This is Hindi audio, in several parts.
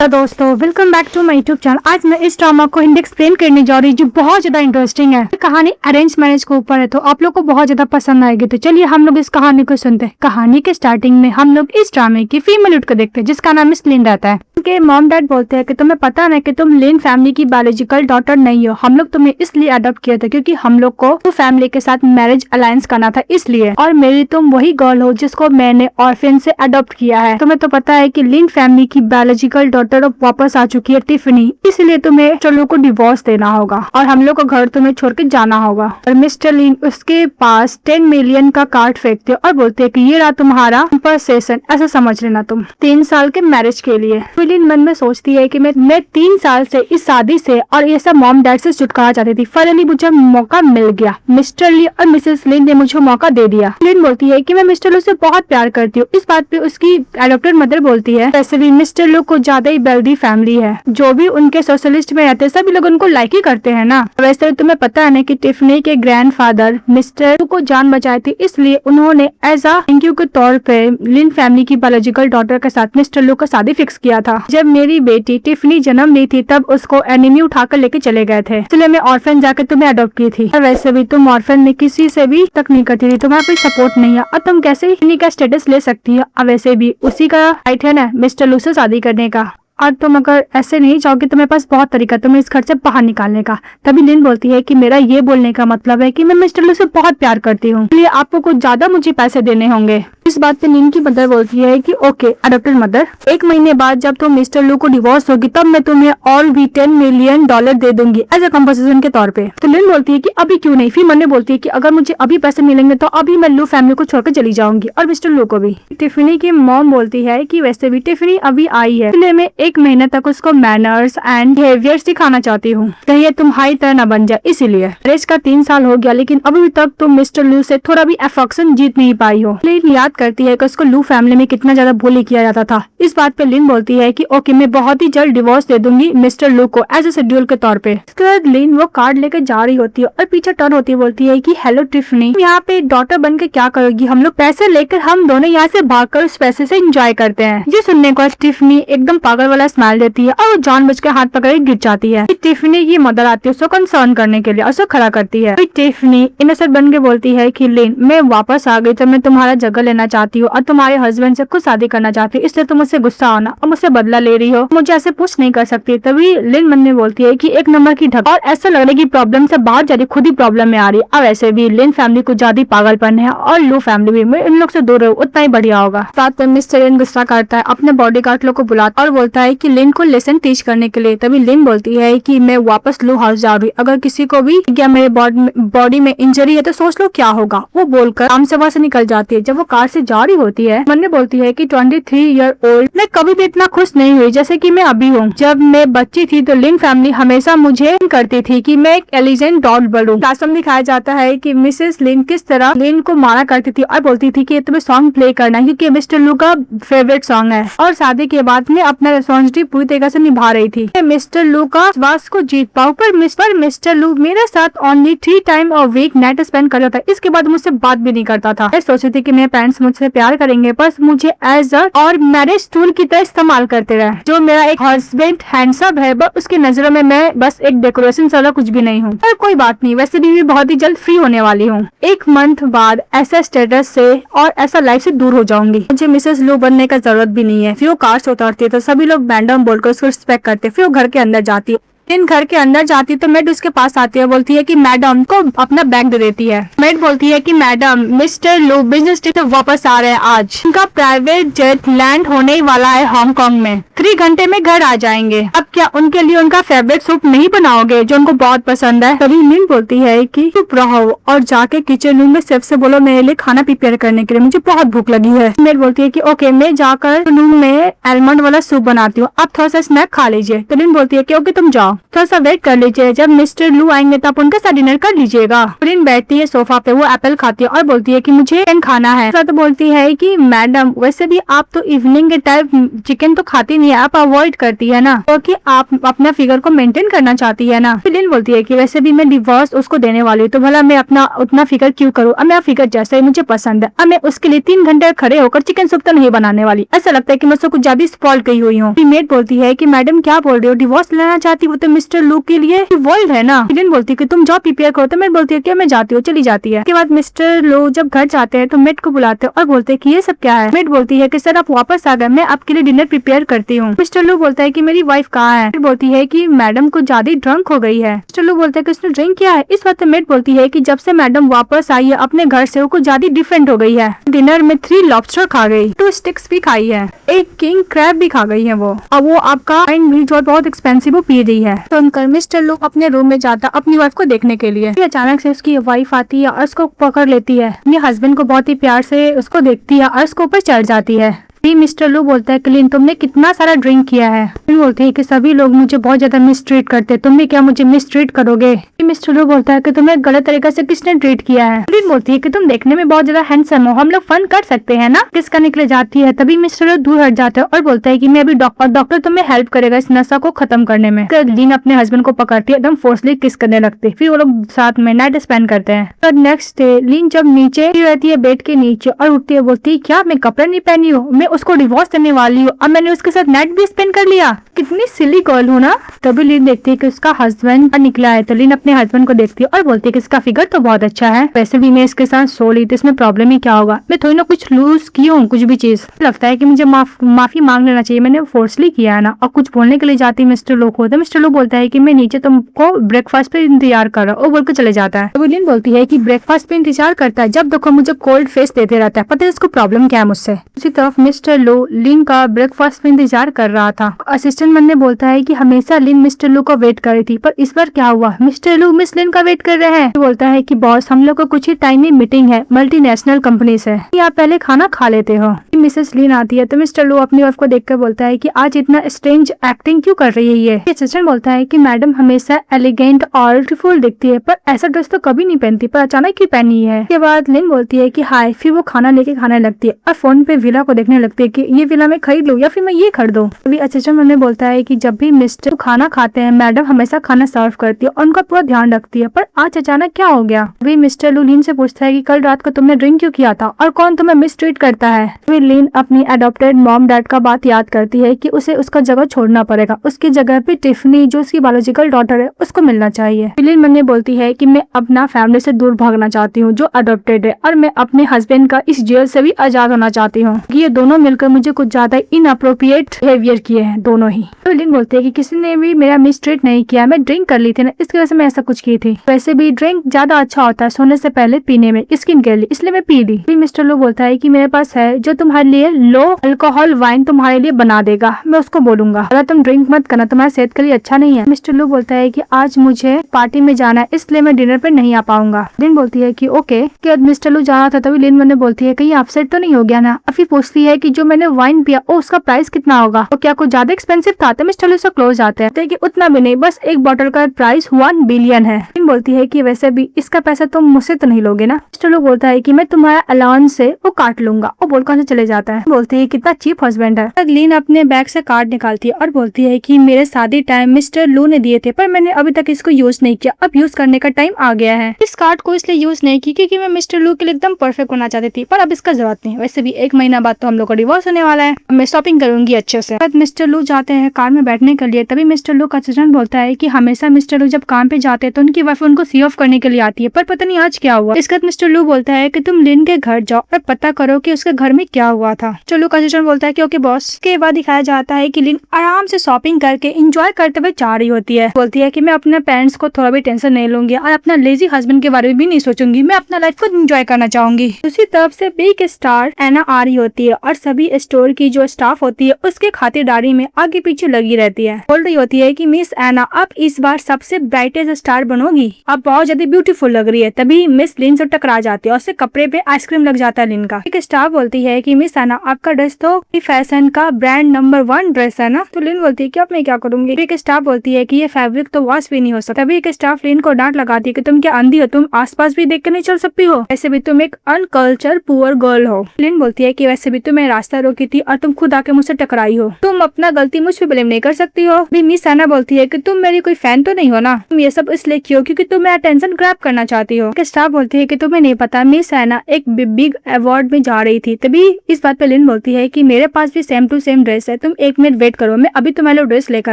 तो दोस्तों welcome back to my YouTube channel. आज मैं इस ड्रामा को हिंदी एक्सप्लेन करने जा रही हूँ जो बहुत ज्यादा इंटरेस्टिंग है। कहानी अरेंज मैरिज के ऊपर है तो आप लोग को बहुत ज्यादा पसंद आएगी। तो चलिए हम लोग इस कहानी को सुनते हैं। कहानी के स्टार्टिंग में हम लोग इस ड्रामे की फीमेल लीड को देखते हैं जिसका नाम मिस लिन रहता है। उनके मॉम डैड बोलते हैं कि तुम्हें पता ना कि तुम लिन फैमिली की बायोलॉजिकल डॉटर नहीं हो, हम लोग तुम्हें इसलिए अडॉप्ट किया था क्योंकि हम लोग को तो फैमिली के साथ मैरिज अलायंस करना था इसलिए, और मेरी तुम वही गर्ल हो जिसको मैंने ऑर्फन से अडॉप्ट किया है। तुम्हें तो पता है कि लिन फैमिली की बायोलॉजिकल डॉटर वापस आ चुकी है टिफनी, इसलिए तुम्हें चलो को डिवोर्स देना होगा और हम लोग का घर तुम्हें छोड़ के जाना होगा। और मिस्टर लिन उसके पास 10 मिलियन का कार्ड फेंकते और बोलते हैं कि ये रहा तुम्हारा कंपनसेशन, ऐसा समझ लेना तुम 3 साल के मैरिज के लिए। लिन मन में सोचती है कि मैं 3 साल से इस शादी से और ये सब मॉम डैड से छुटकारा चाहती थी। फाइनली मुझे मौका मिल गया। मिस्टर ली और मिसेस लिन ने मुझे मौका दे दिया। लिन बोलती है कि मैं मिस्टर लू से बहुत प्यार करती हूँ। इस बात पे उसकी एडॉप्टेड मदर बोलती है वैसे भी मिस्टर लू को ज्यादा ही वेल्दी फैमिली है, जो भी उनके सोशलिस्ट में रहते हैं सभी लोग उनको लाइक ही करते हैं ना। वैसे तुम्हें पता है ना कि टिफनी के ग्रैंडफादर मिस्टर लू को जान बचाई थी, इसलिए उन्होंने एज अ थैंक यू के तौर पे लिन फैमिली की बायोलॉजिकल डॉटर के साथ मिस्टर लू का शादी फिक्स किया था। जब मेरी बेटी टिफनी जन्म ली थी तब उसको एनिमी उठाकर लेके चले गए थे, इसलिए मैं ऑर्फन जाकर तुम्हें अडॉप्ट की थी। और वैसे भी तुम ऑर्फन में किसी से भी तक नहीं करती थी, तुम्हारा कोई सपोर्ट नहीं है और तुम कैसे टिफनी का स्टेटस ले सकती है। और वैसे भी उसी का राइट है ना मिस्टर लू से शादी करने का, और तुम अगर ऐसे नहीं चाहोगे तो मेरे पास बहुत तरीका तुम्हें इस घर से बाहर निकालने का। तभी लिन बोलती है कि मेरा ये बोलने का मतलब है कि मैं मिस्टर लू से बहुत प्यार करती हूँ, इसलिए आपको कुछ ज्यादा मुझे पैसे देने होंगे। इस बात पे लिन की मदर बोलती है कि ओके एडॉप्टेड मदर, 1 महीने बाद जब तुम मिस्टर लू को डिवोर्स होगी तब मैं तुम्हें और भी $10 मिलियन दे दूंगी एज अ कंपनसेशन के तौर पे। तो लिन बोलती है कि अभी क्यों नहीं। फिर मन्ने बोलती है कि अगर मुझे अभी पैसे मिलेंगे तो अभी मैं लू फैमिली को छोड़कर चली जाऊंगी और मिस्टर लू को भी। टिफनी की मॉम बोलती है कि वैसे भी टिफनी अभी आई है, इसलिए मैं 1 महीने तक उसको मैनर्स एंड बिहेवियर सिखाना चाहती हूँ, कहीं तुम्हारी तरह न बन जाए। इसीलिए मैरिज का 3 साल हो गया लेकिन अभी तक तुम मिस्टर लू से थोड़ा भी अफेक्शन जीत नहीं पाई हो। लिन याद करती है कि उसको लू फैमिली में कितना ज्यादा बुली किया जाता था। इस बात पे लिन बोलती है कि ओके मैं बहुत ही जल्द डिवोर्स दे दूंगी मिस्टर लू को एज ए शेड्यूल के तौर पे। इसके बाद लिन वो कार्ड लेकर जा रही होती है और पीछे टर्न होती है, बोलती है कि हेलो टिफनी, यहाँ पे डॉटर बन के क्या करोगी, हम लोग पैसे लेकर हम दोनों यहाँ से भागकर उस पैसे से एंजॉय करते हैं। ये सुनने को टिफनी एकदम पागल वाला स्माइल देती है और वो जानबूझ के हाथ पकड़ गिर जाती है। टिफनी की मदर आती है उसको कंसर्न करने के लिए और उसको खड़ा करती है। टिफनी इनोसेंट बन के बोलती है कि लिन मैं वापस आ गई तो मैं तुम्हारा जगह लेना चाहती हूँ और तुम्हारे हस्बैंड से खुद शादी करना चाहती हूँ, इसलिए तुम मुझसे गुस्सा आना और मुझसे बदला ले रही हो, मुझे ऐसे पुश नहीं कर सकती। तभी लिन मन में बोलती है कि 1 नंबर की ढक, और ऐसा लग रहा है कि प्रॉब्लम से बाहर जा रही खुद ही प्रॉब्लम में आ रही। अब ऐसे भी लिन फैमिली को ज्यादा पागलपन है और लू फैमिली भी, मैं इन लोग से दूर रहूं उतना ही बढ़िया होगा। साथ में मिस्टर लिन गुस्सा करता है, अपने बॉडीगार्ड लोग को बुलाता और बोलता है कि लिन को लेसन टीच करने के लिए। तभी लिन बोलती है कि मैं वापस लू हाउस जा रही हूँ, अगर किसी को भी क्या मेरे बॉडी में इंजरी है तो सोच लो क्या होगा। वो बोलकर काम से वहाँ से निकल जाती है। जब वो कार से जा रही होती है मन्ने बोलती है कि 23 ईयर ओल्ड, मैं कभी भी इतना खुश नहीं हुई जैसे कि मैं अभी हूँ। जब मैं बच्ची थी तो लिन फैमिली हमेशा मुझे करती थी कि मैं एक एलिजेंट डॉग बनूं। क्लासरूम दिखाया जाता है कि मिसेस लिन किस तरह लिन को मारा करती थी और बोलती थी कि तुम्हें सॉन्ग प्ले करना है क्योंकि मिस्टर लू का फेवरेट सॉन्ग है। और शादी के बाद मैं अपना रिस्पॉन्सिबिलिटी पूरी तरीके से निभा रही थी, मिस्टर लू का विश्वास को जीत पाऊं। पर मिस्टर लू मेरे साथ only 3 time a week night spend करता था, इसके बाद मुझसे बात भी नहीं करता था। मैं सोचती थी कि मेरे पेरेंट्स मुझसे प्यार करेंगे, बस मुझे एज अ और मैरिज टूल की तरह इस्तेमाल करते रहे। जो मेरा एक हस्बैंड हैंडसम है बस उसकी नजरों में मैं बस एक डेकोरेशन वाला कुछ भी नहीं हूँ। पर कोई बात नहीं, वैसे भी मैं बहुत ही जल्द फ्री होने वाली हूँ। 1 मंथ बाद ऐसा स्टेटस से और ऐसा लाइफ से दूर हो जाऊंगी, मुझे मिसेस लू बनने का जरूरत भी नहीं है। फिर वो कार से उतरती है तो सभी लोग मैडम बोलकर उसको रिस्पेक्ट करते। फिर वो घर के अंदर जाती है। इन घर के अंदर जाती तो मेड उसके पास आती है, बोलती है कि मैडम को अपना बैग दे देती है। मेड बोलती है कि मैडम मिस्टर लू बिजनेस ट्रिप से वापस आ रहे हैं, आज उनका प्राइवेट जेट लैंड होने ही वाला है हांगकांग में, 3 घंटे में घर आ जाएंगे। अब क्या उनके लिए उनका फेवरेट सूप नहीं बनाओगे जो उनको बहुत पसंद है। तभी लिन बोलती है कि चुप रहो और जाके किचन रूम में शेफ से बोलो मेरे लिए खाना प्रिपेयर करने के लिए, मुझे बहुत भूख लगी है। मेड बोलती है कि ओके मैं जाकर रूम में आलमंड वाला सूप बनाती हूँ, आप थोड़ा सा स्नैक खा लीजिए। तो लिन बोलती है कि ओके तुम जाओ। थोड़ा सा वेट कर लीजिए, जब मिस्टर लू आएंगे तो आप उनके साथ डिनर कर लीजिएगा। लिन बैठती है सोफा पे, वो एप्पल खाती है और बोलती है कि मुझे चिकन खाना है। तो बोलती है कि मैडम वैसे भी आप तो इवनिंग के टाइम चिकन तो खाती नहीं है, आप अवॉइड करती है ना, क्योंकि आप अपना फिगर को मेंटेन करना चाहती है ना। लिन बोलती है कि वैसे भी मैं डिवोर्स उसको देने वाली हूँ, तो भला मैं अपना उतना फिगर क्यों करूँ, अब मेरा फिगर जैसा ही मुझे पसंद है, अब मैं उसके लिए 3 घंटे खड़े होकर चिकन सूप तो नहीं बनाने वाली। ऐसा लगता है कि मैं उसको कुछ ज्यादा स्पॉइल गई हुई हूँ। मेड बोलती है कि मैडम क्या बोल रही हो, डिवोर्स लेना चाहती वो तो मिस्टर लू के लिए वर्ल्ड है ना। लिन बोलती है कि तुम जॉब प्रिपेयर करो, तो मेड बोलती है कि मैं जाती हूँ, चली जाती है। उसके बाद मिस्टर लू जब घर जाते हैं तो मेड को बुलाते हैं और बोलते हैं कि ये सब क्या है। मेड बोलती है कि सर आप वापस आ गए, मैं आपके लिए डिनर प्रिपेयर करती हूँ। मिस्टर लू बोलता है कि मेरी वाइफ कहाँ है। मेड बोलती है कि मैडम को ज्यादा ड्रंक हो गई है। मिस्टर लू बोलता है कि उसने ड्रिंक किया है। इस वक्त मेड बोलती है कि जब से मैडम वापस आई है अपने घर से वो कुछ ज्यादा डिफरेंट हो गई है। डिनर में 3 लॉबस्टर खा गई, 2 स्टिक्स भी खाई है, एक किंग क्रैब भी खा गई है वो। अब वो आपका जो बहुत एक्सपेंसिव वो पी रही है। तो उनकर मिस्टर लू अपने रूम में जाता अपनी वाइफ को देखने के लिए। अचानक से उसकी वाइफ आती है और उसको पकड़ लेती है, अपने हस्बैंड को बहुत ही प्यार से उसको देखती है और उसको ऊपर चढ़ जाती है। मिस्टर लू बोलता है कि लिन तुमने कितना सारा ड्रिंक किया है। लिन बोलती है कि सभी लोग मुझे बहुत ज्यादा मिसट्रीट करते हैं, तुम भी क्या मुझे मिसट्रीट करोगे। मिस्टर लू बोलता है कि तुम्हें गलत तरीके से किसने ट्रीट किया है। लिन बोलती है कि तुम देखने में बहुत ज्यादा हैंडसम हो, हम लोग फन कर सकते हैं ना। किसका निकले जाती है, तभी मिस्टर लू दूर हट जाता है और बोलता है कि मैं अभी डॉक्टर तुम्हें हेल्प करेगा इस नशा को खत्म करने में। लिन अपने हस्बैंड को पकड़ती है, एकदम फोर्सली किस करने लगती, फिर वो लोग साथ में नाइट स्पेंड करते हैं। तो नेक्स्ट डे लिन जब नीचे रहती है बेड के नीचे और उठती है, बोलती है क्या मैं कपड़े नहीं पहनी हूँ, मैं उसको डिवोर्स देने वाली हूँ, अब मैंने उसके साथ नाइट भी स्पेंड कर लिया, कितनी सिली गर्ल हूँ ना। तभी लिन देखती है कि उसका हस्बैंड निकला है, तो लिन अपने हस्बैंड को देखती है और बोलती है कि इसका फिगर तो बहुत अच्छा है, वैसे भी मैं इसके साथ सो ली तो इसमें प्रॉब्लम ही क्या होगा, मैं थोड़ी ना कुछ लूज की हूँ कुछ भी चीज, लगता है कि मुझे माफी मांग लेना चाहिए, मैंने फोर्सली किया है ना। और कुछ बोलने के लिए जाती मिस्टर लो को, तो मिस्टर लो बोलता है कि मैं नीचे तुमको ब्रेकफास्ट पे इंतजार कर रहा हूँ, वो बोल के चले जाता है। तो लिन बोलती है कि ब्रेकफास्ट पे इंतजार करता है, जब देखो मुझे कोल्ड फेस देते रहता है, पता है इसको प्रॉब्लम क्या है मुझसे। उसी तरफ मिस्टर लो लिन का ब्रेकफास्ट पे इंतजार कर रहा था। असिस्टेंट मैन ने बोलता है कि हमेशा लिन मिस्टर लो को वेट कर रही थी, पर इस बार क्या हुआ, मिस्टर लो मिस लिन का वेट कर रहे हैं। तो बोलता है कि बॉस हम लोग को कुछ ही टाइम में मीटिंग है मल्टीनेशनल कंपनी से, आप पहले खाना खा लेते हो। मिसेस लिन आती है तो मिस्टर लो अपनी वाइफ को देखकर बोलता है कि आज इतना स्ट्रेंज एक्टिंग क्यों कर रही है ये। असिस्टेंट बोलता है कि मैडम हमेशा एलिगेंट और ब्यूटीफुल दिखती है, पर ऐसा ड्रेस तो कभी नहीं पहनती, पर अचानक क्यों पहनी है। इसके बाद लिन बोलती है कि हाय, फिर वो खाना लेके खाने लगती है और फोन पे विला को देखने लगती है कि ये विला मैं खरीद लूं या फिर मैं ये खरीदूं। अभी असिस्टेंट मैन बोलता है कि जब भी मिस्टर खाना खाते हैं मैडम हमेशा खाना सर्व करती है और उनका पूरा ध्यान रखती है, पर आज अचानक क्या हो गया। अभी मिस्टर लू लिन से पूछता है कि कल रात को तुमने ड्रिंक क्यों किया था और कौन तुम्हें मिसट्रीट करता है। अभी लिन अपनी अडॉप्टेड मॉम डैड का बात याद करती है कि उसे उसका जगह छोड़ना पड़ेगा, उसकी जगह पे टिफनी जो उसकी बायोलॉजिकल डॉटर है उसको मिलना चाहिए। लिन मन बोलती है कि मैं अपना फैमिली से दूर भागना चाहती हूँ जो अडॉप्टेड है, और मैं अपने हस्बैंड का इस जेल से भी आजाद होना चाहती हूँ। ये दोनों मिलकर मुझे कुछ ज्यादा इनअप्रोप्रिएट बिहेवियर किए हैं दोनों ही। तो लिन बोलते हैं कि किसी ने भी मेरा मिसट्रीट नहीं किया, मैं ड्रिंक कर ली थी ना, इसकी वजह से मैं ऐसा कुछ की थी, वैसे भी ड्रिंक ज्यादा अच्छा होता है सोने से पहले पीने में स्किन के लिए, इसलिए मैं पी ली। फिर मिस्टर लो बोलता है कि मेरे पास है जो तुम्हारे लिए लो अल्कोहल वाइन तुम्हारे लिए बना देगा, मैं उसको बोलूंगा अगर तुम ड्रिंक मत करना, तुम्हारी सेहत के लिए अच्छा नहीं है। मिस्टर लो बोलता है कि आज मुझे पार्टी में जाना है इसलिए मैं डिनर पे नहीं आ पाऊंगा। लिन बोलती है कि ओके। मिस्टर लो जाना था तभी लिन मैंने बोलती है कहीं अपसेट तो नहीं हो गया ना। अभी पूछती है कि जो मैंने वाइन पिया उसका प्राइस कितना होगा, तो क्या कुछ ज्यादा एक्सपेंसिव था। तो मिस्टर लो से क्लोज आते हैं कि उतना भी नहीं, बस एक बॉटल का प्राइस 1 बिलियन है। लिन बोलती है कि वैसे भी इसका पैसा तुम मुझसे तो नहीं लोगे ना। मिस्टर लो बोलता है कि मैं तुम्हारा अलाउंस से वो काट लूंगा, वो बोलकर से चले जाता है। बोलती है कितना चीप हस्बैंड है। लिन अपने बैग से कार्ड निकालती है और बोलती है कि मेरे शादी टाइम मिस्टर लू ने दिए थे पर मैंने अभी तक इसको यूज नहीं किया, अब यूज करने का टाइम आ गया है। इस कार्ड को इसलिए यूज नहीं की क्योंकि मैं मिस्टर लू के लिए एकदम परफेक्ट होना चाहती थी, पर अब इसका जरूरत नहीं। वैसे भी 1 महीना बाद तो हम लोग का डिवोर्स होने वाला है, मैं शॉपिंग करूंगी अच्छे से। बाद मिस्टर लू जाते हैं कार में बैठने के लिए, तभी मिस्टर लू का असिस्टेंट बोलता है कि हमेशा मिस्टर लू जब काम पे जाते हैं तो उनकी वाइफ उनको सी ऑफ करने के लिए आती है, पर पता नहीं आज क्या हुआ। इसके बाद मिस्टर लू बोलता है कि तुम लिन के घर जाओ और पता करो कि उसके घर में क्या हुआ था। चलो का असिस्टेंट बोलता है कि ओके बॉस। के बाद दिखाया जाता है कि लिन आराम से शॉपिंग करके एंजॉय करते हुए जा रही होती है। बोलती है कि मैं अपने पेरेंट्स को थोड़ा भी टेंशन नहीं लूंगी और अपना लेजी हस्बैंड के बारे में भी नहीं सोचूंगी, मैं अपना लाइफ को एंजॉय करना चाहूंगी। उसी तरफ से बिग स्टार एना आ रही होती है और सभी स्टोर की जो स्टाफ होती है उसके खातिरदारी में आगे पीछे लगी रहती है। बोल रही होती है कि मिस एना आप इस बार सबसे ब्राइटेस्ट स्टार बनोगी, आप बहुत ज्यादा ब्यूटीफुल लग रही है। तभी मिस लिन से टकरा जाती है और उससे कपड़े पे आइसक्रीम लग जाता है लिन का। एक स्टाफ बोलती है कि मिस एना आपका ड्रेस तो फैशन का ब्रांड नंबर 1 ड्रेस है ना। तो लिन बोलती है कि अब मैं क्या करूंगी। एक स्टाफ बोलती है कि ये फैब्रिक तो वॉश भी नहीं हो सकता। तभी एक स्टाफ लिन को डांट लगाती है कि तुम क्या अंधी हो, तुम आसपास भी देख कर नहीं चल सकती हो, वैसे भी तुम एक अनकल्चर पुअर गर्ल हो। लिन बोलती है कि वैसे भी तुम्हें रास्ता रोकी थी और तुम खुद आके मुझसे टकराई हो, तुम अपना गलती मुझ पे ब्लेम नहीं कर सकती हो। मिस एना बोलती है कि तुम मेरी कोई फैन तो नहीं हो ना, तुम ये सब इसलिए क्यों क्योंकि तुम मेरा अटेंशन ग्रैब करना चाहती हो। स्टाफ बोलती है कि तुम्हें नहीं पता मिस एना एक बिग अवार्ड में जा रही थी। तभी इस बात पे लिन बोलती है कि मेरे पास भी सेम टू सेम ड्रेस है, तुम एक मिनट वेट करो, मैं अभी तुम्हारे लिए ड्रेस लेकर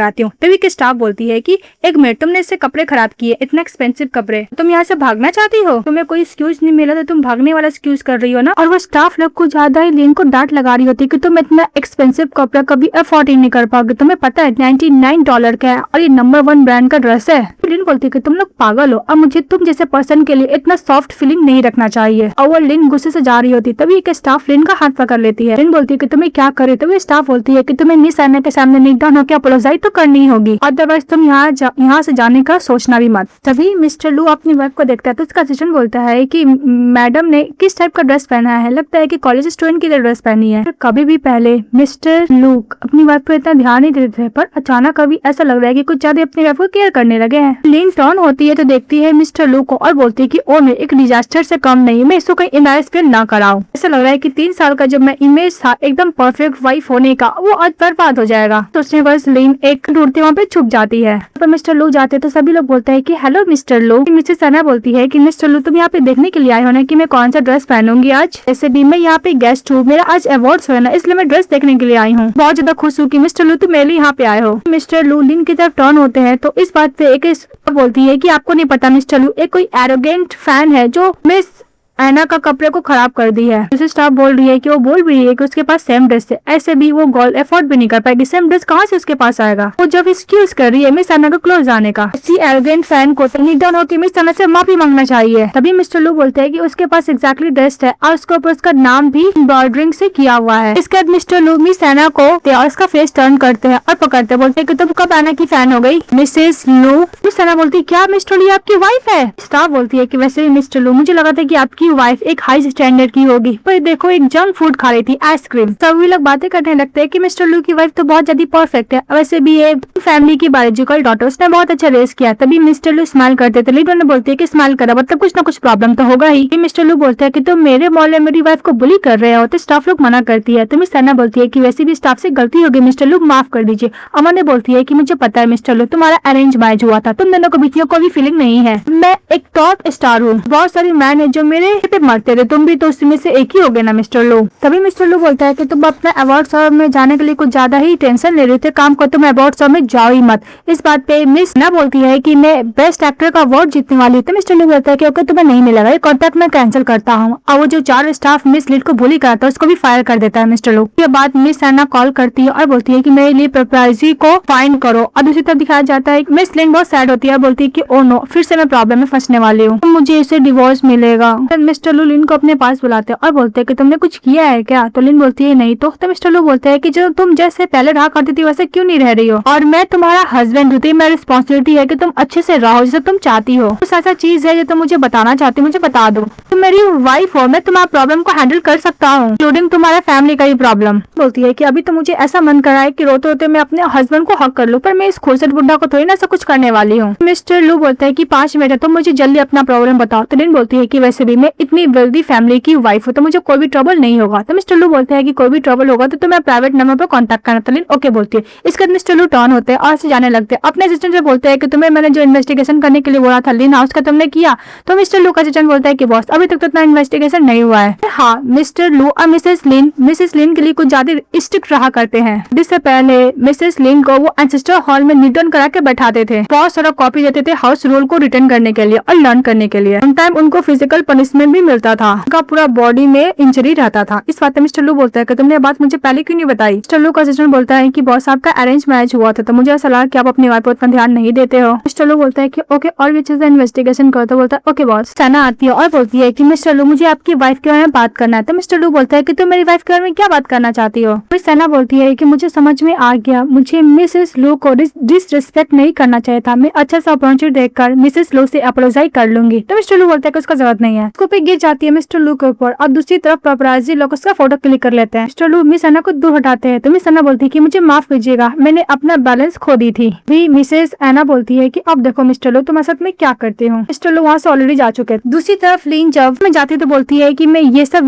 आती हूँ। तभी के स्टाफ बोलती है कि एक मिनट, तुमने इससे कपड़े खराब किए, इतना एक्सपेंसिव कपड़े, तुम यहाँ से भागना चाहती हो, तुम्हें कोई एक्सक्यूज नहीं मिला तो तुम भागने वाला एक्सक्यूज कर रही हो ना। और वो स्टाफ लोग को ज्यादा ही लिन को डांट लगा रही होती है कि तुम इतना एक्सपेंसिव कपड़ा कभी अफोर्ड ही नहीं कर पाओगे, तुम्हें पता है $99 का है और ये नंबर 1 ब्रांड का ड्रेस है। लिन बोलती है कि तुम लोग पागल हो और मुझे तुम जैसे पर्सन के लिए इतना सॉफ्ट फीलिंग नहीं रखना चाहिए। और वो लिन गुस्से से जा रही होती, तभी एक स्टाफ लिन का हाथ पकड़ लेती है। लिन बोलती है कि तुम्हें क्या करे। तभी स्टाफ बोलती है कि तुम्हें मिस एना के सामने नील डाउन होकर अपोलोजाइज तो करनी होगी, अदरवाइज तुम यहाँ से जाने का सोचना भी मत। तभी मिस्टर लू अपनी वाइफ को देखता है तो उसका असिस्टेंट बोलता है कि मैडम ने किस टाइप का ड्रेस पहना है, लगता है कि कॉलेज स्टूडेंट की ड्रेस पहनी है। कभी भी पहले मिस्टर लू अपनी वाइफ पर इतना ध्यान नहीं देते थे, पर अचानक कभी ऐसा लग रहा है कि कुछ ज्यादा अपनी वाइफ को केयर करने लगे हैं। लिन टर्न होती है तो देखती है मिस्टर लू को और बोलती है कि ओ मैं एक डिजास्टर से कम नहीं, मैं इसको कहीं इमेज ना कराऊं। ऐसा लग रहा है कि 3 साल का जब मैं इमेज था एकदम परफेक्ट वाइफ होने का, वो आज बर्बाद हो जाएगा। तो उसने बस लिन एक ढूंढते वहाँ पे छुप जाती है। तो मिस्टर लू जाते तो सभी लोग बोलते हैं कि हेलो मिस्टर लू। मिसेस एना बोलती है कि मिस्टर लू तुम यहाँ पे देखने के लिए आए हो ना कि मैं कौन सा ड्रेस पहनूंगी आज, जैसे भी मैं यहाँ पे गेस्ट हूँ, मेरा आज अवार्ड्स है ना, इसलिए मैं ड्रेस देखने के लिए आई हूँ। बहुत ज्यादा खुश हूँ कि मिस्टर लू तुम मेरे लिए यहाँ पे आए हो। मिस्टर लू लिन की तरफ टर्न होते हैं तो इस बात पे एक बोलती है कि आपको नहीं पता मिस्टर लू एक कोई एरोगेंट फैन है जो मिस एना का कपड़े को खराब कर दी है। दूसरी स्टाफ बोल रही है कि वो बोल भी रही है कि उसके पास सेम ड्रेस है, ऐसे भी वो गर्ल अफोर्ड भी नहीं कर पाएगी, सेम ड्रेस कहाँ से उसके पास आएगा। वो जब एक्सक्यूज कर रही है मिस एना को क्लोज आने का, इसी एरोगेंट फैन को नील होकर मिस एना से माफी मांगना चाहिए। तभी मिस्टर लू बोलते हैं कि उसके पास एग्जैक्टली ड्रेस है और उसके ऊपर उसका नाम भी एम्ब्रॉयडरिंग से किया हुआ है। इसके बाद मिस्टर लू मिस एना को और उसका फेस टर्न करते हैं और पकड़ते बोलते हैं कि तुम कब एना की फैन हो गई। मिसेस लू मिस एना बोलती है क्या मिस्टर लू आपकी वाइफ है। स्टाफ बोलती है कि वैसे भी मिस्टर लू मुझे लगा था कि आपकी वाइफ एक हाई स्टैंडर्ड की होगी, पर देखो एक जंक फूड खा रही थी, आइसक्रीम। सभी लोग बातें करने लगते हैं कि मिस्टर लू की वाइफ तो बहुत ज्यादा परफेक्ट है, वैसे भी ये फैमिली की बायोलॉजिकल डॉटर, उसने बहुत अच्छा रेस किया। तभी मिस्टर लू स्माइल करते थे, लीडर ने बोलती है कि स्माइल करा मतलब कुछ ना कुछ प्रॉब्लम तो होगा ही। मिस्टर लू बोलते हैं कि तुम मेरे मोहल्ले मेरी वाइफ को बुली कर रहे हो, तो स्टाफ लोग मना करती है। तो मिस एना बोलती है कि वैसे भी स्टाफ से गलती होगी मिस्टर लू, माफ कर दीजिए। अमन ने बोलती है कि मुझे पता है मिस्टर लू तुम्हारा अरेंज मैरिज हुआ था, तुम दोनों के बीच में कोई फीलिंग नहीं है, मैं एक टॉप स्टार हूँ, बहुत सारे मैन है जो मेरे पे मरते थे, तुम भी तो उसमें से एक ही हो गए ना मिस्टर लू। तभी मिस्टर लू बोलता है कि तुम अपने अवार्ड शो में जाने के लिए कुछ ज्यादा ही टेंशन ले रहे थे, काम को तुम अवार्ड शो में जाओ ही मत। इस बात पे मिस ना बोलती है कि मैं बेस्ट एक्टर का अवार्ड जीतने वाली हूँ। तो मिस्टर लू बोलता है कि ओके तुम्हें नहीं मिलेगा, ये कॉन्ट्रैक्ट मैं कैंसिल करता हूँ। और वो जो 4 स्टाफ मिस लिड को बुली कराता है उसको भी फायर कर देता है मिस्टर लू। के बाद मिस एना कॉल करती है और बोलती है कि मेरे लिए पेपराइजी को फाइंड करो। और दूसरी तरफ दिखाया जाता है मिस लिन बहुत सैड होती है, बोलती है कि ओ नो फिर से मैं प्रॉब्लम में फंसने वाली हूँ, मुझे इसे डिवोर्स मिलेगा। मिस्टर लू लिन को अपने पास बुलाते हैं और बोलते हैं कि तुमने कुछ किया है क्या। तो लिन बोलती है नहीं। तो मिस्टर लू बोलते हैं कि जो तुम जैसे पहले रहा करती थी वैसे क्यों नहीं रह रही हो, और मैं तुम्हारा हस्बैंड हूँ, मेरी रिस्पॉन्सिबिलिटी है कि तुम अच्छे से रहो जैसे तुम चाहती हो। कुछ ऐसा चीज है जो तुम मुझे बताना चाहती हो मुझे बता दो, तुम मेरी वाइफ हो, मैं तुम्हारा प्रॉब्लम को हैंडल कर सकता हूँ इंक्लूडिंग तुम्हारे फैमिली का ही प्रॉब्लम। बोलती है कि अभी तो मुझे ऐसा मन कर रहा है कि रोते रोते मैं अपने हस्बैंड को हक कर लूं, पर मैं इस खुरसट बुड्ढा को थोड़ी ना ऐसा कुछ करने वाली हूँ। मिस्टर लू बोलते हैं कि 5 मिनट है, तुम मुझे जल्दी अपना प्रॉब्लम बताओ। तो लिन बोलती है कि वैसे भी मैं इतनी वेल्दी फैमिली की वाइफ हूँ तो मुझे कोई भी ट्रबल नहीं होगा। तो मिस्टर लू बोलते हैं कि कोई भी ट्रबल होगा तो तुम्हें प्राइवेट नंबर पर कांटेक्ट करना। तो लिन ओके बोलती है। इसके बाद मिस्टर लू टर्न होते हैं और से जाने लगते हैं। अपने असिस्टेंट से बोलते हैं कि तुम्हें मैंने जो इन्वेस्टिगेशन करने के लिए बोला था लिन हाउस का तुमने किया। तो मिस्टर लू का असिस्टेंट बोलता है कि बॉस अभी तक तो इतना इन्वेस्टिगेशन नहीं हुआ है। हाँ मिस्टर लू और मिसेस लिन के लिए कुछ ज्यादा स्ट्रिक्ट रहा करते हैं। जिससे पहले मिसेस लिन को वो एंसेस्टर हॉल में रिटर्न करा के बैठाते थे, बहुत सारा कॉपी देते थे हाउस रूल को रिटर्न करने के लिए और लर्न करने के लिए। टाइम उनको फिजिकल पनिशमेंट पनिशमेंट भी मिलता था, उनका पूरा बॉडी में इंजरी रहता था। इस बात में मिस्टर लू बोलता है कि तुमने बात मुझे पहले क्यों नहीं बताई। मिस्टर लू का असिस्टेंट बोलता है कि बॉस आपका अरेंज मैरिज हुआ था तो मुझे ऐसा लगा कि आप अपनी वाइफ पर उतना ध्यान नहीं देते हो। मिस्टर लू बोलता है कि ओके और भी चीजें इन्वेस्टिगेशन करो। तो बोलता है ओके बॉस। सना आती है और बोलती है कि मिस्टर लू मुझे आपकी वाइफ के बारे में बात करना है। तो मिस्टर लू बोलता है कि तुम मेरी वाइफ के बारे में क्या बात करना चाहती हो। फिर सना बोलती है कि मुझे समझ में आ गया, मुझे मिसेस लू को डिसरिस्पेक्ट नहीं करना चाहिए था। मैं अच्छा सा अपॉर्चुनिटी देखकर मिसेस लू से अपोलोजाइज कर लूंगी। तो मिस्टर लू बोलता है कि उसका जरूरत नहीं है। उसको पे गिर जाती है मिस्टर लू के ऊपर और दूसरी तरफ पेपराजी लोग उसका फोटो क्लिक कर लेते हैं। मिस्टर लू मिस एना को दूर हटाते हैं। तो मिस एना बोलती है कि मुझे माफ कीजिएगा, मैंने अपना बैलेंस खो दी थी। भी मिसेस एना बोलती है कि अब देखो मिस्टर लू तुम्हारे साथ में क्या करते हो। मिस्टर लू वहाँ से ऑलरेडी जा चुके हैं। दूसरी तरफ लिन जब मैं जाती तो बोलती है कि मैं ये सब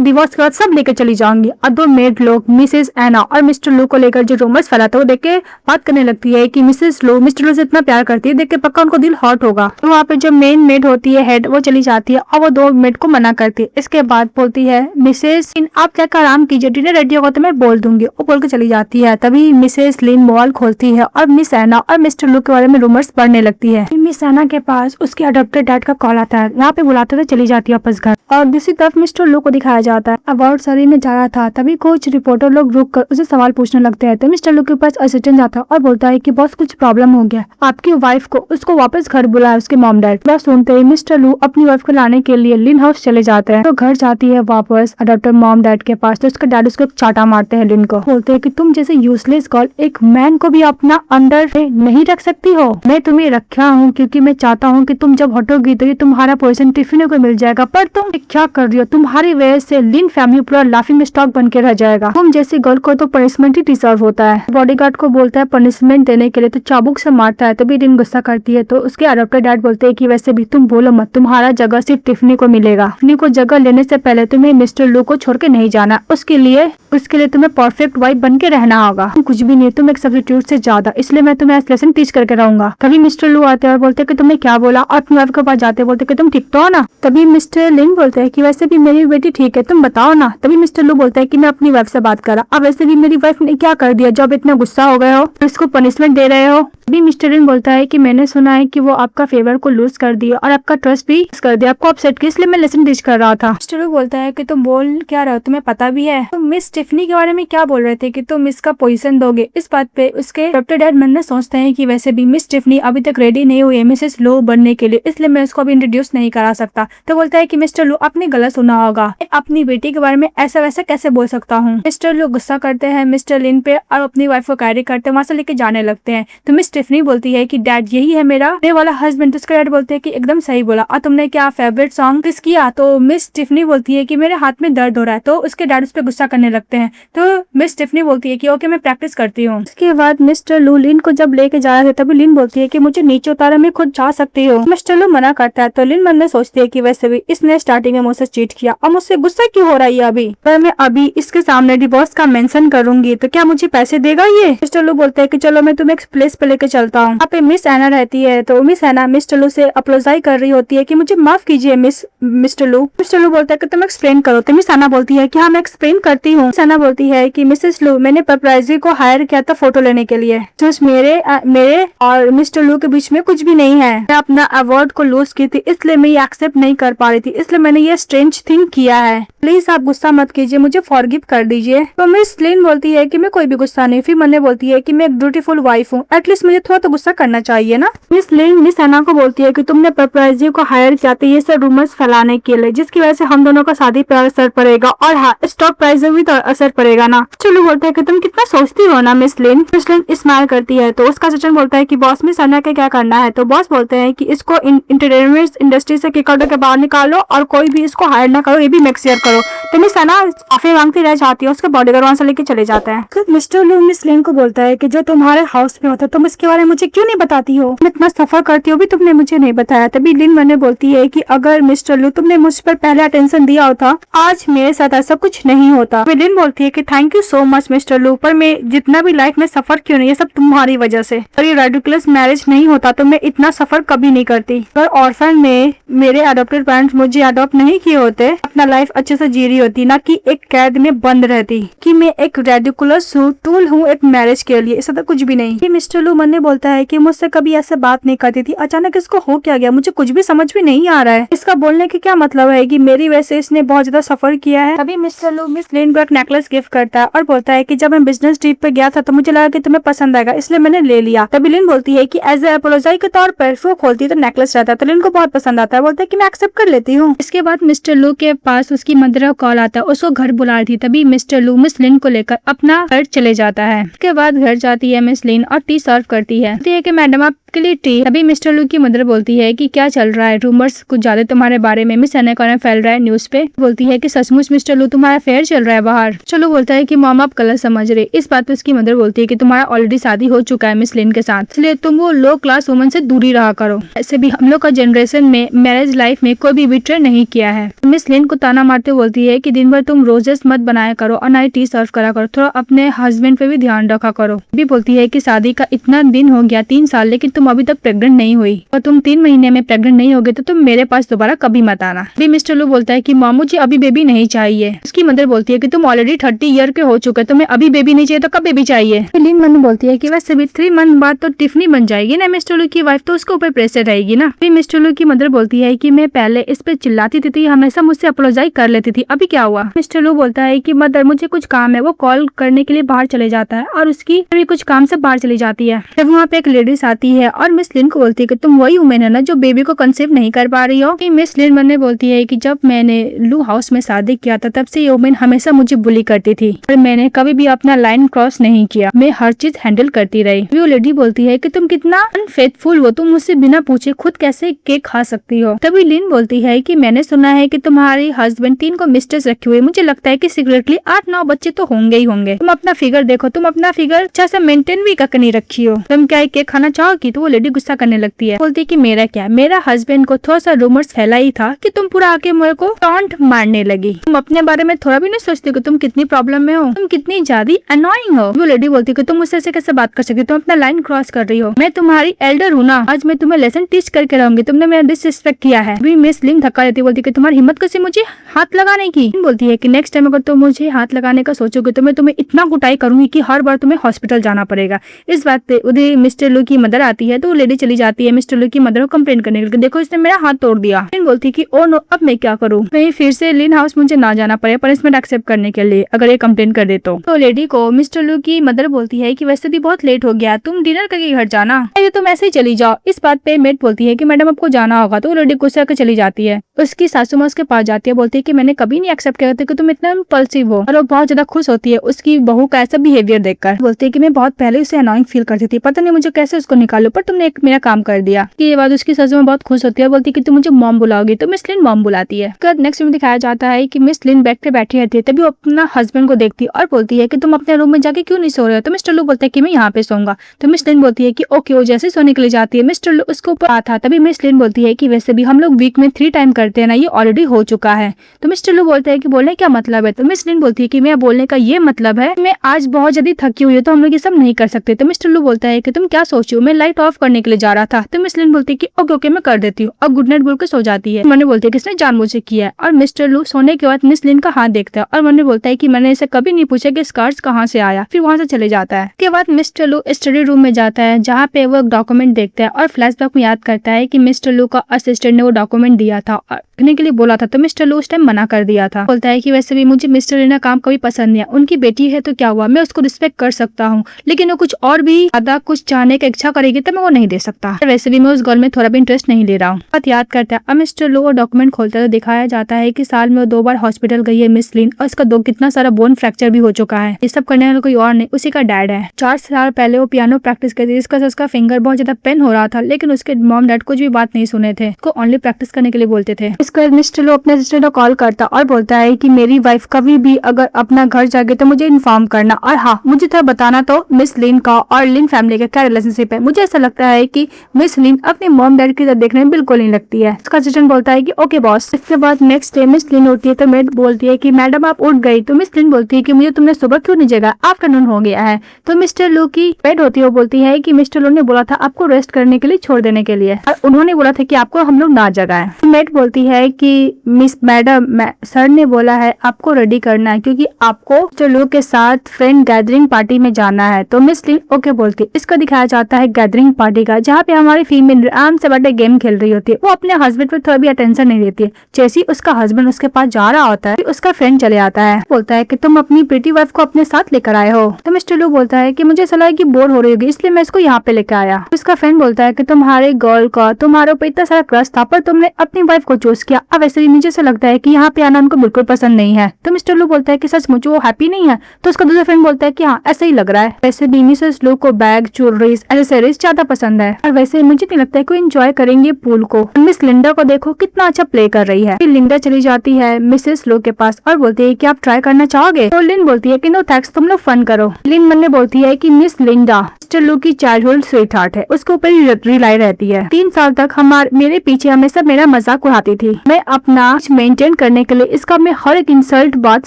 डिवोर्स के बाद सब लेकर चली जाऊंगी। और दो मेड लोग मिसेस एना और मिस्टर लू को लेकर जो रूमर्स फैलाते वो देख के बात करने लगती है कि मिसेस लू मिस्टर लू से इतना प्यार करती है, देख के पक्का उनको दिल हॉट होगा। तो वहाँ पे जो मेन मेड होती है हेड, वो चली जाती है और वो दो मेड को मना करती है। इसके बाद बोलती है मिसेस लिन आप क्या आराम कीजिए, डिनर रेडी होगा तो मैं बोल दूंगी। वो बोल के चली जाती है। तभी मिसेस लिन मोबाइल खोलती है और मिस एना और मिस्टर लू के बारे में रूमर्स बढ़ने लगती है। मिस एना के पास उसके अडॉप्टेड डैड का कॉल आता है, यहाँ पे बुलाते हुए चली जाती है वापस घर। और दूसरी तरफ मिस्टर लू को दिखाया जाता है अवार्ड सरी में जा रहा था। तभी कुछ रिपोर्टर लोग रुक कर उसे सवाल पूछने लगते हैं। तो मिस्टर लू के पास असिस्टेंट जाता है और बोलता है कि बॉस कुछ प्रॉब्लम हो गया, आपकी वाइफ को उसको वापस घर बुलाया उसके मॉम डैड। बस सुनते ही मिस्टर लू अपनी वाइफ को लाने के लिए लिन हाउस चले जाते हैं। तो घर जाती है वापस अडॉप्टेड मॉम डैड के पास। तो उसके डैड उसको चाटा मारते हैं लिन को, बोलते हैं कि तुम जैसे यूजलेस गर्ल एक मैन को भी अपना अंडर नहीं रख सकती हो। मैं तुम्हें रखा हूँ क्योंकि मैं चाहता हूँ कि तुम जब हटोगी तो ये तुम्हारा पोजीशन टिफिन को मिल जाएगा, पर तुम क्या कर रही हो, तुम्हारी वजह से लिन फैमिली पूरा लाफिंग स्टॉक बन के रह जाएगा। तुम जैसी गर्ल को तो पनिशमेंट ही डिजर्व होता है। बॉडीगार्ड को बोलता है पनिशमेंट देने के लिए, तो चाबुक से मारता है। तभी लिन गुस्सा करती है। तो उसके अडॉप्टेड डैड बोलते हैं कि वैसे भी तुम बोलो मत, तुम्हारा जगह सिर्फ टिफनी को मिलेगा। टिफनी को जगह लेने से पहले तुम्हें मिस्टर लू को छोड़ के नहीं जाना, उसके लिए तुम्हें परफेक्ट वाइफ बन के रहना होगा। तुम कुछ भी नहीं, तुम एक सब्स्टिट्यूट से ज्यादा, इसलिए मैं तुम्हें लेसन टीच करके रहूंगा। तभी मिस्टर लू आते हैं और बोलते हैं कि तुमने क्या बोला, और अपनी वाइफ के पास जाते बोलते कि तुम ठीक तो हो ना। तभी मिस्टर लिन बोलते हैं कि वैसे भी मेरी बेटी ठीक है, तुम बताओ ना। तभी मिस्टर लू बोलता है कि मैं अपनी वाइफ से बात कर रहा, अब वैसे भी मेरी वाइफ ने क्या कर दिया जो अब इतना गुस्सा हो गए हो, इसको पनिशमेंट दे रहे हो। तभी मिस्टर लिन बोलता है कि मैंने सुना है कि वो आपका फेवर को लूज कर दिया और आपका ट्रस्ट भी कर दिया, आपको अपसेट किया, इसलिए मैं लेसन टीच कर रहा था। मिस्टर लू बोलता है कि तुम बोल क्या रहे हो, तुम्हें पता भी है तुम मिस टिफनी के बारे में क्या बोल रहे थे कि तुम इसका पोजीशन दोगे। इस बात पे उसके डॉक्टर डैड मन में सोचते हैं कि वैसे भी मिस टिफनी अभी तक रेडी नहीं हुई है मिसेस लू बनने के लिए, इसलिए मैं उसको अभी इंट्रोड्यूस नहीं करा सकता। तो बोलता है कि मिस्टर लू आपने गलत सुना होगा, अपनी बेटी के बारे में ऐसा वैसा कैसे बोल सकता हूँ। मिस्टर लू गुस्सा करते हैं मिस्टर लिन पे और अपनी वाइफ को कैरी करते हैं, वहां से लेके जाने लगते हैं। तो मिस टिफनी बोलती है कि डैड यही है मेरा वाला हस्बैंड। तो उसका डैड बोलते हैं कि एकदम सही बोला, और तुमने क्या फेवरेट सॉन्ग किस किया। तो मिस टिफनी बोलती है कि मेरे हाथ में दर्द हो रहा है। तो उसके डैड उस पर गुस्सा करने लगते हैं। तो मिस टिफनी बोलती है कि ओके मैं प्रैक्टिस करती हूँ। उसके बाद मिस्टर लू लिन को जब लेके जा रहे थे तभी लिन बोलती है कि मुझे नीचे उतारा, मैं खुद जा सकती हूँ। मिस्टर लू मना करता है। तो लिन मन में सोचती है कि वैसे भी इसने स्टार्टिंग में मुझसे चीट किया और मुझसे गुस्सा क्यों हो रही है अभी, पर मैं अभी इसके सामने डिवोर्स का मेंशन करूंगी तो क्या मुझे पैसे देगा ये। मिस्टर लू बोलते हैं कि चलो मैं तुम्हें एक प्लेस पे लेके चलता हूँ। यहाँ पे मिस एना रहती है। तो मिस एना मिस्टर लू से अपोलोजाइज कर रही होती है कि मुझे माफ कीजिए मिस्टर लू। मिस्टर लू बोलता है कि तुम एक्सप्लेन करो। तो मिस एना बोलती है कि हाँ मैं एक्सप्लेन करती हूँ। मिस एना बोलती है कि मिसेस लू मैंने पेपराइजी को हायर किया था फोटो लेने के लिए, तो मेरे और मिस्टर लू के बीच में कुछ भी नहीं है। मैं अपना अवार्ड को लूज की थी, इसलिए मैं ये एक्सेप्ट नहीं कर पा रही थी, इसलिए मैंने ये स्ट्रेंज थिंग किया है। प्लीज आप गुस्सा मत कीजिए, मुझे फॉरगिव कर दीजिए। तो मिस लिन बोलती है कि मैं कोई भी गुस्सा नहीं। फिर मन्ने बोलती है कि मैं एक ब्यूटीफुल वाइफ हूँ, एटलीस्ट मुझे थोड़ा तो गुस्सा करना चाहिए ना। मिस लिन मिस एना को बोलती है कि तुमने पेपराइजी को हायर किया था ये सब रूमर्स फैलाने के लिए, जिसकी वजह से हम दोनों का शादी पर असर पड़ेगा और हाँ स्टॉक प्राइस भी तो असर पड़ेगा ना। चलो बोलते है कि तुम कितना सोचती हो ना मिस लिन। मिस लिन स्माइल करती है। तो उसका सचिन बोलता है कि बॉस मिस एना के क्या करना है। तो बॉस बोलते हैं कि इसको इंटरटेनमेंट इंडस्ट्री से किक आउट के बाहर निकालो और कोई भी इसको हायर ना करो, ये भी मेक श्योर करो। तो मिस एना काफी मांगती रह जाती है, उसके बॉडीगार्ड वहां से लेके चले जाते हैं। तो मिस्टर लू मिस लिन को बोलता है कि जो तुम्हारे हाउस में होता है तुम इसके बारे में मुझे क्यों नहीं बताती हो, तुम इतना सफर करती हो भी तुमने मुझे नहीं बताया। तभी लिन मने बोलती है कि अगर मिस्टर लू तुमने मुझ पर पहले अटेंशन दिया होता आज मेरे साथ ऐसा कुछ नहीं होता। लिन बोलती है कि thank you so much mister लू, पर मैं जितना भी लाइफ में सफर क्यों नहीं ये सब तुम्हारी वजह से, और ये रेडिकुलस मैरिज नहीं होता तो मैं इतना सफर कभी नहीं करती। पर ऑर्फन में मेरे अडॉप्टेड पेरेंट्स मुझे अडॉप्ट नहीं किए होते, अपना लाइफ अच्छे से जी रही होती, ना कि एक कैद में बंद रहती कि मैं एक रेडिकुलस टूल हूँ एक मैरिज के लिए, ऐसा तो कुछ भी नहीं। मिस्टर लू मन्ने बोलता है कि मुझसे कभी ऐसे बात नहीं करती थी, अचानक इसको हो क्या गया, मुझे कुछ भी समझ में नहीं आ रहा है। इसका बोलने के क्या मतलब है कि मेरी वजह से इसने बहुत ज्यादा सफर किया है। तभी मिस्टर लू मिस लिन को एक नेकलेस गिफ्ट करता है और बोलता है कि जब मैं बिजनेस ट्रिप पे गया था तो मुझे लगा कि तुम्हें पसंद आएगा, इसलिए मैंने ले लिया। तभी लिन बोलती है कि एज ए अपोलोजाई के तौर पर वो खोलती है तो नेकलेस रहता है, तो लिन को बहुत पसंद आता है, बोलता है कि मैं एक्सेप्ट कर लेती हूँ। इसके बाद मिस्टर लू के पास उसकी मदर का कॉल आता है, उसको घर बुला रही थी। तभी मिस्टर लू मिस लिन को लेकर अपना घर चले जाता है। उसके बाद घर जाती है मिस लिन और टी सर्व करती है, कहती है कि मैडम आपके लिए टी। तभी मिस्टर लू की मदर बोलती है कि क्या चल रहा है, रूमर्स कुछ ज्यादा तुम्हारे बारे में मिस एना फैल रहा है न्यूज पे। बोलती है कि सचमुच मिस्टर लू तुम्हारा अफेयर चल रहा है बाहर। चलो बोलता है कि मॉम आप गलत समझ रहे। इस बात पे उसकी मदर बोलती है कि तुम्हारा ऑलरेडी शादी हो चुका है मिस लिन के साथ, इसलिए तुम वो लो क्लास वुमन से दूरी रहा करो। ऐसे भी हम लोग का जनरेशन में मैरिज लाइफ में कोई भी बिट्रे नहीं किया है। मिस लिन को ताना मारते बोलती है कि दिन भर तुम रोजेस मत बनाया करो और ना ही टी सर्व करा करो, थोड़ा अपने हस्बैंड पे भी ध्यान रखा करो। भी बोलती है कि शादी का इतना दिन हो गया 3 साल, लेकिन तुम अभी तक प्रेग्नेंट नहीं हुई और तुम 3 महीने में प्रेग्नेंट नहीं होगे तो तुम मेरे पास दोबारा कभी मत आना। भी मिस्टर लू बोलता है कि माँ मुझे अभी बेबी नहीं चाहिए। उसकी मदर बोलती है कि तुम ऑलरेडी 30 ईयर के हो चुके, तुम्हें अभी बेबी नहीं चाहिए तो कब बेबी चाहिए। लिन मन बोलती है कि वैसे भी 3 मंथ बाद तो टिफनी बन जाएगी ना मिस्टर लू की वाइफ, तो उसके ऊपर प्रेशर रहेगी ना। फिर मिस्टर लू की मदर बोलती है कि मैं पहले इस पे चिल्लाती थी तो ये हमेशा मुझसे अपोलोजाइज कर लेती थी, अभी क्या हुआ। मिस्टर लू बोलता है कि मदर मुझे कुछ काम है। वो कॉल करने के लिए बाहर चले जाता है और उसकी भी कुछ काम से बाहर चली जाती है। जब वहाँ पे एक लेडीज आती है और मिस लिन को बोलती है कि तुम वही वुमेन है ना जो बेबी को कंसीव नहीं कर पा रही हो। मिस लिन मन बोलती है कि जब मैंने लू हाउस में शादी किया था तब से ये वुमेन हमेशा मुझे बुली करती थी और मैंने कभी भी अपना लाइन क्रॉस नहीं किया, मैं हर चीज हैंडल करती रही। वो लेडी बोलती है कि तुम कितना अनफेथफुल हो, तुम मुझसे बिना पूछे खुद कैसे केक खा सकती हो। तभी लिन बोलती है कि मैंने सुना है कि तुम्हारे हस्बैंड 3 को मिस्ट्रेस रखे हुए, मुझे लगता है कि सीक्रेटली 8-9 बच्चे तो होंगे ही होंगे। तुम अपना फिगर देखो, तुम अपना फिगर अच्छा से मेंटेन भी करके नहीं रखी हो, तुम क्या केक खाना चाहोगी। तो वो लेडी गुस्सा करने लगती है, बोलती है कि मेरा क्या, मेरा हस्बैंड को थोड़ा सा रूमर्स फैला ही था कि तुम पूरा आके मेरे को टॉन्ट मारने लगी। तुम अपने बारे में थोड़ा भी नहीं सोचती कि तुम कितनी प्रॉब्लम में हो, तुम कितनी ज्यादा अनोइंग हो। वो लेडी बोलती है कि तुम मुझसे ऐसे कैसे बात कर सकती हो, तुम अपना लाइन क्रॉस कर रही हो, मैं तुम्हारी एल्डर हूँ ना, आज मैं तुम्हें लेसन टीच करके रहूंगी, तुमने मेरा डिसरिस्पेक्ट किया है। अभी मिस लिन धक्का देती, बोलती है तुम्हारी हिम्मत कैसे मुझे हाथ लगाने की। बोलती है कि नेक्स्ट टाइम अगर तुम मुझे हाथ लगाने का सोचोगे तो मैं तुम्हें इतना कुटाई करूंगी कि हर बार तुम्हें हॉस्पिटल जाना पड़ेगा। इस बात पे उधर मिस्टर लू की मदर आती है तो वो लेडी चली जाती है मिस्टर लू की मदर को कंप्लेंट करने के लिए, देखो इसने मेरा हाथ तोड़ दिया। लिन बोलती है कि ओ नो, अब मैं क्या करूँ, मैं फिर से लिन हाउस मुझे ना जाना पड़े पनिशमेंट एक्सेप्ट करने के लिए अगर ये कंप्लेंट कर दे तो लेडी को मिस्टर लू की मदर बोलती है कि वैसे भी बहुत लेट हो गया, तुम डिनर करके घर जाना, ये तुम ऐसे ही चली जाओ। इस बात पे मेट बोलती है कि मैडम आपको जाना होगा, तो लेडी गुस्सा करके चली जाती है। उसकी सासू माँ उसके पास जाती है, बोलती है कि मैंने कभी नहीं एक्सेप्ट किया था कि तुम इतना इम्पल्सिव हो, और वो बहुत ज्यादा खुश होती है उसकी बहू का ऐसा बिहेवियर देखकर। बोलती है कि मैं बहुत पहले उसे अनोइंग फील करती थी, पता नहीं मुझे कैसे उसको निकालो, पर तुमने एक मेरा काम कर दिया। ये बात उसकी सासू माँ बहुत खुश होती है, बोलती है कि तुम मुझे मॉम बुलाओगी, तो मिस लिन मॉम बुलाती है। नेक्स्ट में दिखाया जाता है कि मिस लिन बेड पे बैठी रहती है, तभी वो अपना हस्बैंड को देखती है और बोलती है कि तुम अपने रूम में जाके क्यों नहीं सो रहे हो। तो मिस्टर लू बोलता है कि मैं यहाँ पे सोऊंगा। तो मिस लिन बोलती है कि ओके। वो जैसे सोने के लिए जाती है मिस्टर लू उसके ऊपर आता। तभी मिस लिन बोलती है कि वैसे भी हम लोग वीक में 3 टाइम करते हैं ना, ये ऑलरेडी हो चुका है। तो मिस्टर लू बोलता है कि बोलने क्या मतलब है। तो मिस लिन बोलती है कि मैं बोलने का ये मतलब है मैं आज बहुत ज्यादा थकी हुई हूँ, तो हम लोग ये सब नहीं कर सकते। तो मिस्टर लू बोलता है कि तुम क्या सोची हो, मैं लाइट ऑफ करने के लिए जा रहा था। तो मिस लिन बोलती है कि ओके ओके मैं कर देती हूँ, और गुड नाइट बोल के सो जाती है। मैंने बोलती है कि इसने जानबूझ किया है। और मिस्टर लू सोने के बाद मिस लिन का हाथ देखता है और मैंने बोलता है कि मैंने इसे कभी नहीं पूछा कि स्कार्स कहाँ से आया, फिर वहाँ से चले जाता है। उसके बाद मिस्टर लू स्टडी रूम में जाता है जहाँ पे वो डॉक्यूमेंट देखता है और फ्लैशबैक में याद करता है कि मिस्टर लू का असिस्टेंट ने वो डॉक्यूमेंट दिया था और रखने के लिए बोला था, तो मिस्टर लू उस टाइम मना कर दिया था। बोलता है कि वैसे भी मुझे मिस्टर लू का काम कभी पसंद नहीं है, उनकी बेटी है तो क्या हुआ, मैं उसको रिस्पेक्ट कर सकता हूँ, लेकिन वो कुछ और भी ज्यादा कुछ चाहने की इच्छा करेगी तो मैं वो नहीं दे सकता। वैसे भी मैं उस गर्ल में थोड़ा भी इंटरेस्ट नहीं ले रहा हूँ। बात याद करता है। अब मिस्टर लू वो डॉक्यूमेंट खोलता है तो दिखाया जाता है कि साल में वो 2 बार हॉस्पिटल गई है मिस लिन, और उसका कितना सारा बोन फ्रैक्चर भी हो चुका है। ये सब करने वाला कोई और नहीं, उसी का डैड है। 4 साल पहले वो पियानो प्रैक्टिस करती थी, जिसका उसका फिंगर बहुत ज्यादा पेन हो रहा था, लेकिन उसके मॉम डैड कुछ भी बात नहीं सुने थे, उसको ओनली प्रैक्टिस करने के लिए बोलते थे। इसके बाद मिस्टर लू अपने सिस्टर को कॉल करता और बोलता है कि मेरी वाइफ कभी भी अगर अपना घर जाके तो मुझे इन्फॉर्म करना, और हाँ मुझे थोड़ा बताना तो मिस लिन का और लिन फैमिली का क्या रिलेशनशिप है। मुझे ऐसा लगता है कि मिस लिन अपने मॉम डैड की तरह देखने में बिल्कुल नहीं लगती है। उसका असिस्टेंट बोलता है कि ओके बॉस। इसके बाद नेक्स्ट डे मिस लिन उठती है तो मेड बोलती है कि मैडम आप उठ गई। तो मिस लिन बोलती है कि मुझे तुमने सुबह क्यों नहीं जगा, आफ्टरनून हो गया है। तो मिस्टर लू की मेड होती है, वो बोलती है कि मिस्टर लू ने बोला था आपको रेस्ट करने के लिए छोड़ देने के लिए, और उन्होंने बोला था कि आपको हम लोग ना जगाएं। मेड बोलती है है कि मिस मैडम सर ने बोला है आपको रेडी करना है क्योंकि आपको मिस्टर लू के साथ फ्रेंड गैदरिंग पार्टी में जाना है। तो मिस लिन ओके बोलती है। इसको दिखाया जाता है गैदरिंग पार्टी का, जहाँ पे हमारी फीमेल आराम से बैठे गेम खेल रही होती है। वो अपने हस्बैंड पे थोड़ा भी अटेंशन नहीं देती है। जैसे ही उसका हस्बैंड उसके पास जा रहा होता है उसका फ्रेंड चले आता है, बोलता है कि तुम अपनी प्रीटी वाइफ को अपने साथ लेकर आए हो। तो मिस्टर लू बोलता है कि मुझे सलाह की बोर हो रही होगी इसलिए मैं इसको यहाँ पे लेकर आया। उसका फ्रेंड बोलता है कि तुम्हारे गर्ल का तुम्हारे ऊपर इतना सारा क्रश था पर तुमने अपनी वाइफ को चूज किया। अब वैसे भी मुझे से लगता है कि यहाँ पे आना उनको बिल्कुल पसंद नहीं है। तो मिस्टर लू बोलता है कि सचमुच वो हैप्पी नहीं है। तो उसका दूसरा फ्रेंड बोलता है कि हाँ ऐसा ही लग रहा है। वैसे भी मिसेस लू को बैग, ज्वेलरीज, एक्सेसरीज ज्यादा पसंद है और वैसे मुझे नहीं लगता है कि एंजॉय करेंगे पूल को। मिस लिंडा को देखो कितना अच्छा प्ले कर रही है। फिर लिंडा चली जाती है मिसेस लू के पास और बोलती है कि आप ट्राई करना चाहोगे। तो लिन बोलती है कि नो थैंक्स, तुम लोग फन करो। लिन मन में बोलती है कि मिस लिंडा मिस्टर लू की चाइल्डहुड स्वीट हार्ट है, उसके ऊपर ही रिलाई रहती है। 3 साल तक मेरे पीछे हमेशा मेरा मजाक उड़ाती थी। मैं अपना मेंटेन करने के लिए इसका मैं हर एक इंसल्ट बात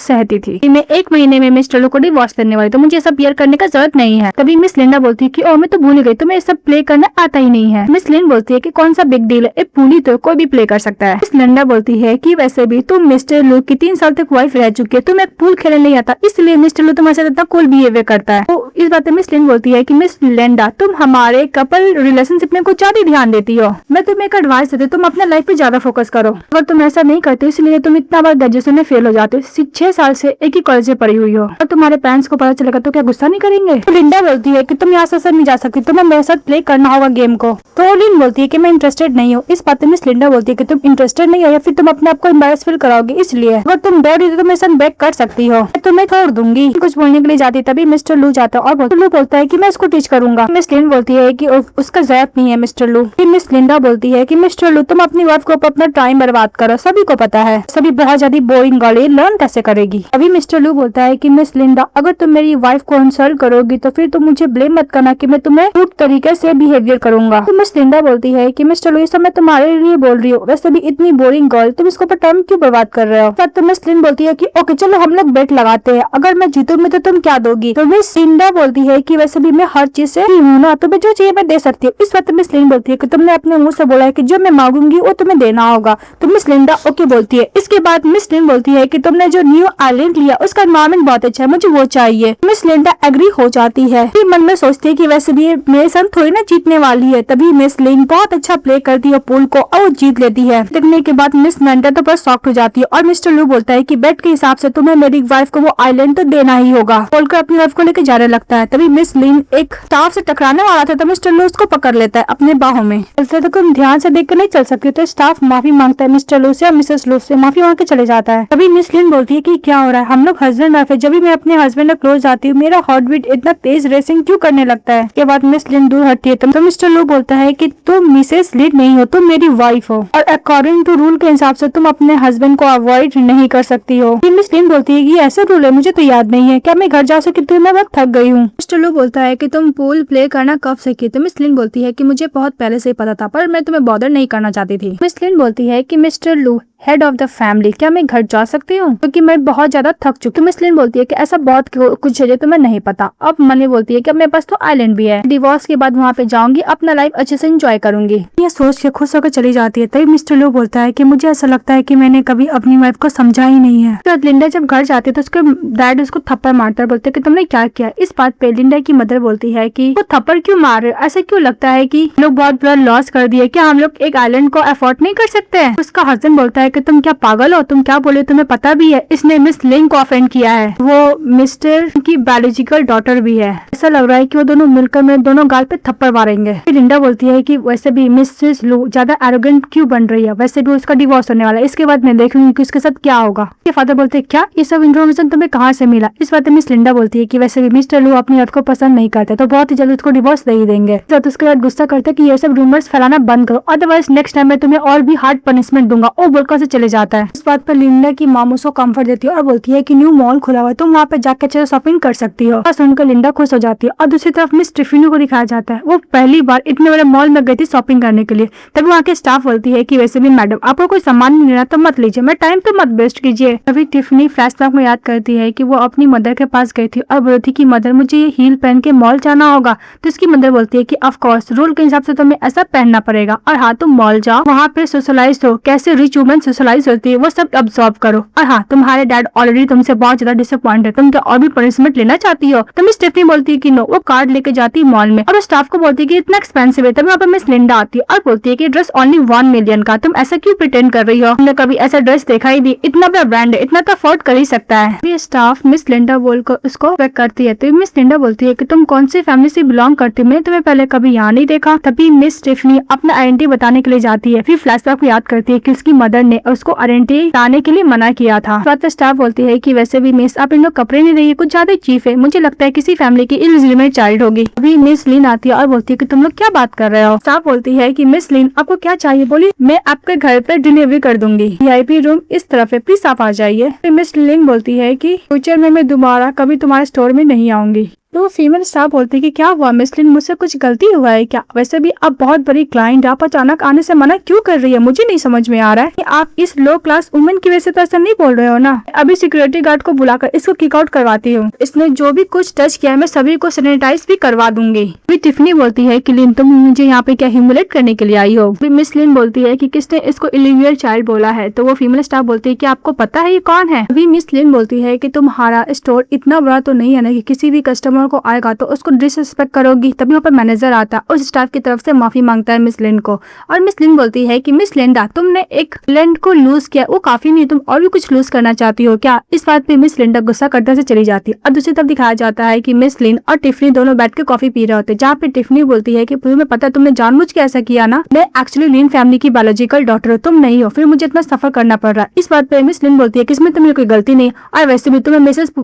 सहती थी। मैं 1 महीने में मिस्टर लू को डिवोर्स देने वाली, तो मुझे सब बियर करने का जरूरत नहीं है। तभी मिस लिंडा बोलती है कि ओ मैं तो भूल गई, तुम्हें सब प्ले करना आता ही नहीं है। मिस लिन बोलती है कि कौन सा बिग डील है, एक पूली तो कोई भी प्ले कर सकता है। मिस लिंडा बोलती है कि वैसे भी तुम मिस्टर लू की 3 साल तक वाइफ रह चुकी है, तुम्हें पूल खेलने नहीं आता, इसलिए मिस्टर लू तुम्हारे साथ इतना कूल बिहेवियर करता है। तो इस बात में मिस लिन बोलती है कि मिस लिंडा तुम हमारे कपल रिलेशनशिप में कुछ ज्यादा ध्यान देती हो। मैं तुम्हें एक एडवाइस देती हूँ, तुम अपने लाइफ पे ज्यादा फोकस करो। अगर तुम ऐसा नहीं करते इसलिए तुम इतना बार ग्रेजुएशन में फेल हो जाते हो। 6 साल से एक ही कॉलेज में पढ़ी हुई हो और तुम्हारे पेरेंट्स को पता चलेगा तो क्या गुस्सा नहीं करेंगे। तो लिंडा बोलती है कि तुम यहाँ से नहीं जा सकती, तुम्हें मेरे साथ प्ले करना होगा गेम को। तो लिन बोलती है कि मैं इंटरेस्टेड नहीं हूँ। इस बात में मिस लिंडा बोलती है कि तुम इंटरेस्टेड नहीं हो या फिर तुम अपने आप को एम्बैरेस फील कराओगे, इसलिए अगर तुम डर तो मेरे साथ बैक कर सकती हो, मैं तुम्हें छोड़ दूंगी। कुछ बोलने के लिए जाती तभी मिस्टर लू जाता है और लू बोलता है कि मैं इसको टीच करूंगा। मिस लिन बोलती है कि उसका जरूरत नहीं है मिस्टर लू। मिस लिंडा बोलती है कि मिस्टर लू तुम अपनी वाइफ को अपना टाइम बर्बाद करो, सभी को पता है सभी बहुत ज्यादा बोरिंग गर्ल लर्न कैसे करेगी। अभी मिस्टर लू बोलता है कि मिस लिंडा अगर तुम मेरी वाइफ को इंसल्ट करोगी तो फिर तुम मुझे ब्लेम मत करना कि मैं तुम्हें रूड तरीके से बिहेवियर करूंगा। तो मिस लिंडा बोलती है कि मिस्टर लू मैं तुम्हारे लिए बोल रही हूँ, वैसे भी इतनी बोरिंग गर्ल तुम इसके ऊपर टाइम क्यों बर्बाद कर रहे हो। तो मिस लिन बोलती है कि ओके चलो हम लोग बेट लगाते हैं, अगर मैं जीतूंगी तो तुम क्या दोगी। तो मिस लिंडा बोलती है कि वैसे भी मैं हर चीज से हूँ ना, तुम्हें जो चाहिए मैं दे सकती हूँ। इस बात मिस लिन बोलती है कि तुमने अपने मुंह से बोला है कि जो मैं मांगूंगी वो तुम्हें देना होगा। तो मिस लिंडा ओके बोलती है। इसके बाद मिस लिन बोलती है कि तुमने जो न्यू आइलैंड लिया उसका एनवायरमेंट बहुत अच्छा है, मुझे वो चाहिए। मिस लिंडा एग्री हो जाती है। फिर मन में सोचती है कि वैसे भी मेरे साथ थोड़ी ना जीतने वाली है। तभी मिस लिन बहुत अच्छा प्ले करती है पूल को और वो जीत लेती है। देखने के बाद मिस लिंडा तो बस शॉक्ड हो जाती है और मिस्टर लू बोलता है कि बेट के हिसाब से तुम्हें मेरी वाइफ को वो आइलैंड तो देना ही होगा। बोलकर अपनी वाइफ को लेकर जाने लगता है। तभी मिस लिन एक स्टाफ से टकराने वाला था तो मिस्टर लू उसको पकड़ लेता है अपने बाहों में। तो तुम ध्यान से देख कर नहीं चल सकती, तो स्टाफ माफी मांगता है मिस्टर लू से और मिसेस लू से, माफी मांग के चले जाता है। तभी मिस लिन बोलती है कि क्या हो रहा है, हम लोग हस्बैंड वाइफ है, जब भी मैं अपने हस्बैंड के क्लोज आती हूँ मेरा हार्ट बीट इतना तेज रेसिंग क्यों करने लगता है। के बाद मिस लिन दूर हटती है तो मिस्टर लू बोलता है कि तुम मिसेस लिन नहीं हो, तुम मेरी वाइफ हो और अकॉर्डिंग टू रूल के हिसाब से तुम अपने हस्बैंड को अवॉइड नहीं कर सकती हो। मिस लिन बोलती है कि ऐसा रूल है, मुझे तो याद नहीं है, क्या मैं घर जा सकती हूँ, मैं बहुत थक गई हूँ। मिस्टर लू बोलता है कि तुम पूल प्ले करना कब सीखी। तो मिस लिन बोलती है कि मुझे बहुत पहले से ही पता था पर मैं तुम्हें बॉदर नहीं करना चाहती थी। मिस लिन बोलती है कि मिस्टर लू हेड ऑफ द फैमिली, क्या मैं घर जा सकती हूँ क्योंकि मैं बहुत ज्यादा थक चुकी हूँ। मिस लिन बोलती है कि ऐसा बहुत कुछ है जो तुम्हें नहीं पता। अब मनी बोलती है कि अब मेरे पास तो आइलैंड भी है, डिवोर्स के बाद वहाँ पे जाऊंगी, अपना लाइफ अच्छे से एंजॉय करूंगी। ये सोच के खुश होकर चली जाती है। तभी मिस्टर लू बोलता है कि मुझे ऐसा लगता है कि मैंने कभी अपनी वाइफ को समझा ही नहीं है। तो लिंडा जब घर जाती है तो उसके डैड उसको थप्पड़ मारता है, बोलते कि तुमने क्या किया। इस बात पे लिंडा की मदर बोलती है कि वो थप्पड़ क्यों मार रहे, ऐसा क्यों लगता है कि लोग बहुत बड़ा लॉस कर दिए, क्या हम लोग एक आइलैंड को अफोर्ड नहीं कर सकते हैं। उसका हस्बैंड बोलता है कि तुम क्या पागल हो, तुम क्या बोले, तुम्हें पता भी है इसने मिस लिन को ऑफेंड किया है, वो मिस्टर की बायोलॉजिकल डॉटर भी है, ऐसा लग रहा है कि वो दोनों मिलकर मेरे दोनों गाल पे थप्पड़ मारेंगे। फिर लिंडा बोलती है कि वैसे भी मिसेस लू ज्यादा एरोगेंट क्यों बन रही है, वैसे भी उसका डिवोर्स होने वाला है, इसके बाद मैं देखूंगी कि उसके साथ क्या होगा। ये फादर बोलते हैं क्या ये सब इन्फॉर्मेशन तुम्हें कहाँ से मिला। इस बात में मिस लिंडा बोलती है कि वैसे भी मिस्टर लू अपनी औरत को पसंद नहीं करते तो बहुत ही जल्द उसको डिवोर्स दे ही देंगे। तो उसके बाद गुस्सा करते कि ये सब रूमर्स फैलाना बंद करो, अदरवाइज नेक्स्ट टाइम मैं तुम्हें और भी हार्ड पनिशमेंट दूंगा। और बोलकर से चले जाता है। इस बात पर लिंडा की माम उसको कंफर्ट देती है और बोलती है कि न्यू मॉल खुला हुआ है, तुम वहाँ पे जाकर अच्छे से शॉपिंग कर सकती हो। सुनकर लिंडा खुश हो जाती है। और दूसरी तरफ मिस टिफिनो को दिखाया जाता है, वो पहली बार इतने बड़े मॉल में गई थी शॉपिंग करने के लिए। तभी वहाँ के स्टाफ बोलती है कि वैसे भी मैडम आपको कोई सामान नहीं लेना तो मत लीजिए, मैं टाइम तो मत वेस्ट कीजिए। तभी टिफिनी फ्लैशबैक में याद करती है कि वो अपनी मदर के पास गई थी और बोली थी कि मदर मुझे ये हील पहन के मॉल जाना होगा। तो इसकी मदर बोलती है कि ऑफ कोर्स रूल के हिसाब से तुम्हें ऐसा पहनना पड़ेगा, और हाँ तुम मॉल जाओ, वहाँ पे सोशलाइज हो, कैसे रिच वुमेन सोशलाइज होती है वो सब ऑब्जर्व करो, और हाँ तुम्हारे डैड ऑलरेडी तुमसे बहुत ज्यादा डिसअपॉइंट है, तुम क्या और भी पनिशमेंट लेना चाहती हो। तो मिस स्टेफनी बोलती है कि नो, वो कार्ड लेके जाती है मॉल में और स्टाफ को बोलती है कि इतना एक्सपेंसिव है। तभी वहाँ पे मिस लिंडा आती है और बोलती है कि ड्रेस ओनली 1 मिलियन का, तुम ऐसा क्यों प्रिटेंड कर रही हो, तुमने कभी ऐसा ड्रेस देखा ही नहीं, इतना बड़ा ब्रांड है, इतना तो अफोर्ड कर ही सकता है। ये स्टाफ मिस लिंडा बोल कर उसको चेक करती है। तो मिस लिंडा बोलती है कि तुम कौन सी फैमिली से बिलोंग करती हो, मैंने तुम्हें पहले कभी यहाँ नहीं देखा। तभी मिस स्टेफनी अपना आइडेंटिटी बताने के लिए जाती है, फिर फ्लैशबैक को याद करती है कि उसकी मदर ने उसको आइडेंटिटी बताने के लिए मना किया था। स्टाफ बोलती है कि वैसे भी मिस आप इन लोग कपड़े नहीं रही, कुछ ज्यादा चीफ है, मुझे लगता है किसी फैमिली की इलिजिबल चाइल्ड होगी। अभी मिस लिन आती है और बोलती है कि तुम लोग क्या बात कर रहे हो। स्टाफ बोलती है कि मिस लिन आपको क्या चाहिए, बोली मैं आपके घर पर डिलीवरी कर दूंगी, VIP रूम इस तरफ है, प्लीज आप आ जाइए। फिर मिस लिन बोलती है कि फ्यूचर में मैं दोबारा कभी तुम्हारे स्टोर में नहीं आऊंगी। तो फीमेल स्टाफ बोलती है कि क्या हुआ मिस लिन, मुझसे कुछ गलती हुआ है क्या, वैसे भी आप बहुत बड़ी क्लाइंट, आप अचानक आने से मना क्यों कर रही है, मुझे नहीं समझ में आ रहा है कि आप इस लो क्लास वुमेन की वजह से तो ऐसा नहीं बोल रहे हो ना। अभी सिक्योरिटी गार्ड को बुलाकर इसको किक आउट करवाती हूँ, इसने जो भी कुछ टच किया है मैं सभी को सैनिटाइज भी करवा दूंगी। अभी टिफनी बोलती है कि लिन तुम मुझे यहाँ पे क्या ह्यूमिलेट करने के लिए आई हो। अभी मिस लिन बोलती है कि किसने इसको इलीवियर चाइल्ड बोला है। तो वो फीमेल स्टाफ बोलती है कि आपको पता है ये कौन है। अभी मिस लिन बोलती है कि तुम्हारा स्टोर इतना बड़ा तो नहीं है ना कि किसी भी कस्टमर को आएगा तो उसको डिसरिस्पेक्ट करोगी। तभी वहाँ पर मैनेजर आता है, उस स्टाफ की तरफ से माफी मांगता है मिस लिन को, और मिस लिन बोलती है कि मिस लिंडा तुमने एक लैंड को लूज किया, वो काफी नहीं, तुम और भी कुछ लूज करना चाहती हो क्या। इस बात पे मिस लिंडा गुस्सा करते से चली जाती है। और दूसरी तरफ दिखाया जाता है कि मिस लिन और टिफनी दोनों बैठ के कॉफी पी रहे होते हैं, जहाँ पे टिफनी बोलती है कि तुम्हें पता तुमने जानबूझ के ऐसा किया ना, मैं एक्चुअली लिन फैमिली की बायोलॉजिकल डॉटर हूँ, तुम नहीं हो, फिर मुझे इतना सफर करना पड़ रहा है। इस बात पे मिस लिन बोलती है कि इसमें तुम्हें कोई गलती नहीं, और वैसे भी तुम्हें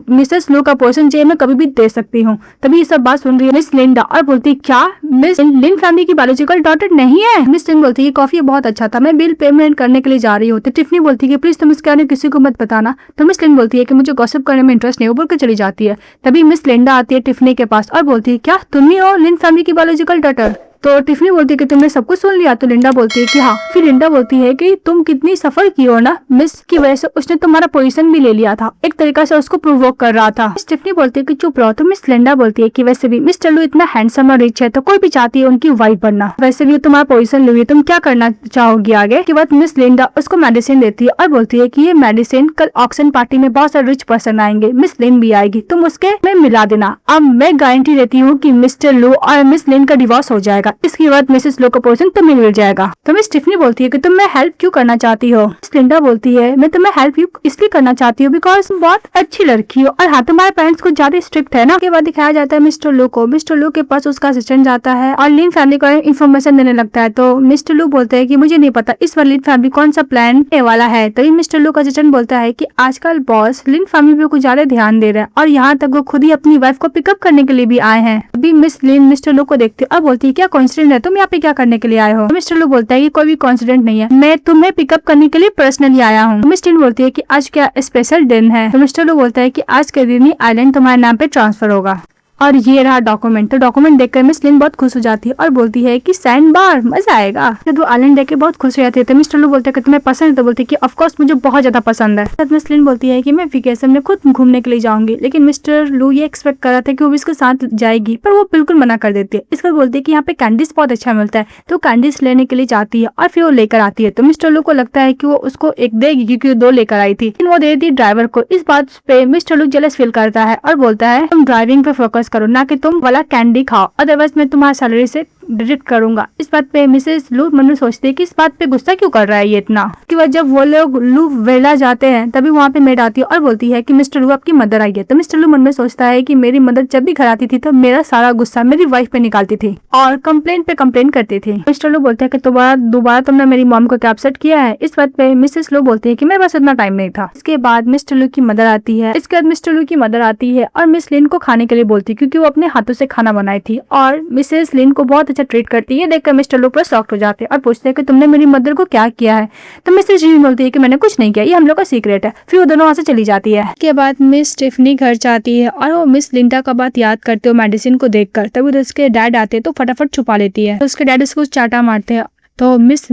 मिसेस लू का पोर्शन चाहिए मैं कभी भी दे सकती हूँ। तभी ये सब बात सुन रही है मिस लिंडा और बोलती क्या मिस लिन फैमिली की बायोलॉजिकल डॉटर नहीं है। मिस लिन बोलती है कॉफी बहुत अच्छा था, मैं बिल पेमेंट करने के लिए जा रही हूँ। तो टिफनी बोलती है प्लीज तुम इसके बारे में किसी को मत बताना। तो मिस लिन बोलती है कि मुझे गॉसिप करने में इंटरेस्ट नहीं, वो बोल के चली जाती है। तभी मिस लिंडा आती है टिफनी के पास और बोलती है क्या तुम ही हो लिन फैमिली की बायोलॉजिकल डॉटर। तो टिफनी बोलती है कि तुमने सब कुछ सुन लिया। तो लिंडा बोलती है कि हाँ। फिर लिंडा बोलती है कि तुम कितनी सफर की हो ना, मिस की वजह से उसने तुम्हारा पोजीशन भी ले लिया था, एक तरीका से उसको प्रोवोक कर रहा था। टिफनी बोलती है कि चुप रहो। तो मिस लिंडा बोलती है कि वैसे भी मिस टल्लू इतना हैंडसम और रिच है तो कोई भी चाहती है उनकी वाइफ बनना, वैसे भी तुम्हारा पोजीशन ली हुई, तुम क्या करना चाहोगी आगे। के बाद मिस लिंडा उसको मेडिसिन देती है और बोलती है कि ये मेडिसिन कल ऑक्शन पार्टी में बहुत सारे रिच पर्सन आएंगे, मिस लिन भी आएगी, तुम उसके में मिला देना। अब मैं गारंटी देती हूँ कि मिस्टर लू और मिस लिन का डिवोर्स हो जाएगा, इसके बाद मिसेस लो का पोर्शन तुम्हें मिल जाएगा। तो मिस टिफनी बोलती है कि तुम मैं हेल्प क्यों करना चाहती हो। मिस लिंडा बोलती है मैं तुम्हें हेल्प इसलिए करना चाहती हूँ बिकॉज तुम बहुत अच्छी लड़की हो, और हाँ तुम्हारे पेरेंट्स कुछ ज्यादा स्ट्रिक्ट है ना। के बाद दिखाया जाता है मिस्टर लू को। मिस्टर लू के पास उसका असिस्टेंट जाता है और लिन फैमिली को इन्फॉर्मेशन देने लगता है। तो मिस्टर लू बोलते हैं कि मुझे नहीं पता इस बार लिन फैमिली कौन सा प्लान लेने वाला है। तभी मिस्टर लू का असिस्टेंट बोलता है कि आजकल बॉस लिन फैमिली पे कुछ ज्यादा ध्यान दे रहा है, और यहाँ तक वो खुद ही अपनी वाइफ को पिकअप करने के लिए भी आए हैं। अभी मिस लिन मिस्टर लू को देखती है और बोलती है क्या कॉन्सिडेंट है, तुम यहाँ पे क्या करने के लिए आए हो। मिस्टर लू बोलता है कि कोई भी कॉन्सिडेंट नहीं है, मैं तुम्हें पिकअप करने के लिए पर्सनली आया हूँ। मिस लिन बोलती है कि आज क्या स्पेशल दिन है। तो मिस्टर लू बोलता है कि आज के दिन ही आइलैंड तुम्हारे नाम पे ट्रांसफर होगा, और ये रहा डॉक्यूमेंट। तो डॉक्यूमेंट देखकर मिस लिन बहुत खुश हो जाती है और बोलती है कि सैंड बार मजा आएगा। जब वो आइलैंड देख के बहुत खुश हो जाती है तो मिस्टर लू बोलते हैं कि तुम्हें पसंद है। तो बोलती है कि ऑफ कोर्स मुझे बहुत ज्यादा पसंद है। तब मिस लिन बोलती है कि मैं वेकेशन में खुद घूमने के लिए जाऊंगी, लेकिन मिस्टर लू ये एक्सपेक्ट कर रहा था कि वो भी इसके साथ जाएगी, पर वो बिल्कुल मना कर देती है। इसका बोलती है कि यहाँ पे कैंडीज बहुत अच्छा मिलता है, तो कैंडीज लेने के लिए जाती है और फिर वो लेकर आती है। तो मिस्टर लू को लगता है कि वो उसको एक देगी क्योंकि वो 2 लेकर आई थी, लेकिन वो दे दी ड्राइवर को। इस बात पे मिस्टर लू जेलस फील करता है और बोलता है तुम ड्राइविंग पे फोकस करो, ना कि तुम वाला कैंडी खाओ, अदरवाइज मैं तुम्हारी सैलरी से डिडक्ट करूंगा। इस बात पे मिसेस लू मन में सोचती है कि इस बात पे गुस्सा क्यों कर रहा है ये इतना। उसके बाद जब वो लोग लू वेला जाते हैं तभी वहाँ पे मेड आती है और बोलती है कि मिस्टर लू आपकी मदर आई है। तो मिस्टर लू मन में सोचता है कि मेरी मदर जब भी घर आती थी तो मेरा सारा गुस्सा मेरी वाइफ पे निकालती थी और कंप्लेंट पे कंप्लेन करती थी। मिस्टर लू बोलते हैं कि दोबारा तुमने मेरी मॉम को क्या अपसेट किया है। इस बात पे मिसेस लू बोलती है कि मेरे पास इतना टाइम नहीं था। इसके बाद मिस्टर लू की मदर आती है। इसके बाद मिस्टर लू की मदर आती है और मिस लिन को खाने के लिए बोलती है क्योंकि वो अपने हाथों से खाना बनाई थी, और मिसेस लिन को बहुत अच्छा ट्रीट करती है। देखकर मिस्टर लू पर शॉक्ड हो जाते हैं और पूछते हैं कि तुमने मेरी मदर को क्या किया है। तो मिसेस लिन बोलती है कि मैंने कुछ नहीं किया, ये हम लोग का सीक्रेट है। फिर वो दोनों वहां से चली जाती है। इसके बाद मिस स्टेफनी घर जाती है और वो मिस लिंडा का बात याद करते हो मेडिसिन को देखकर। तभी उसके डैड आते हैं तो फटाफट छुपा लेती है। तो उसके डैड उसको चाटा मारते हैं। तो मिस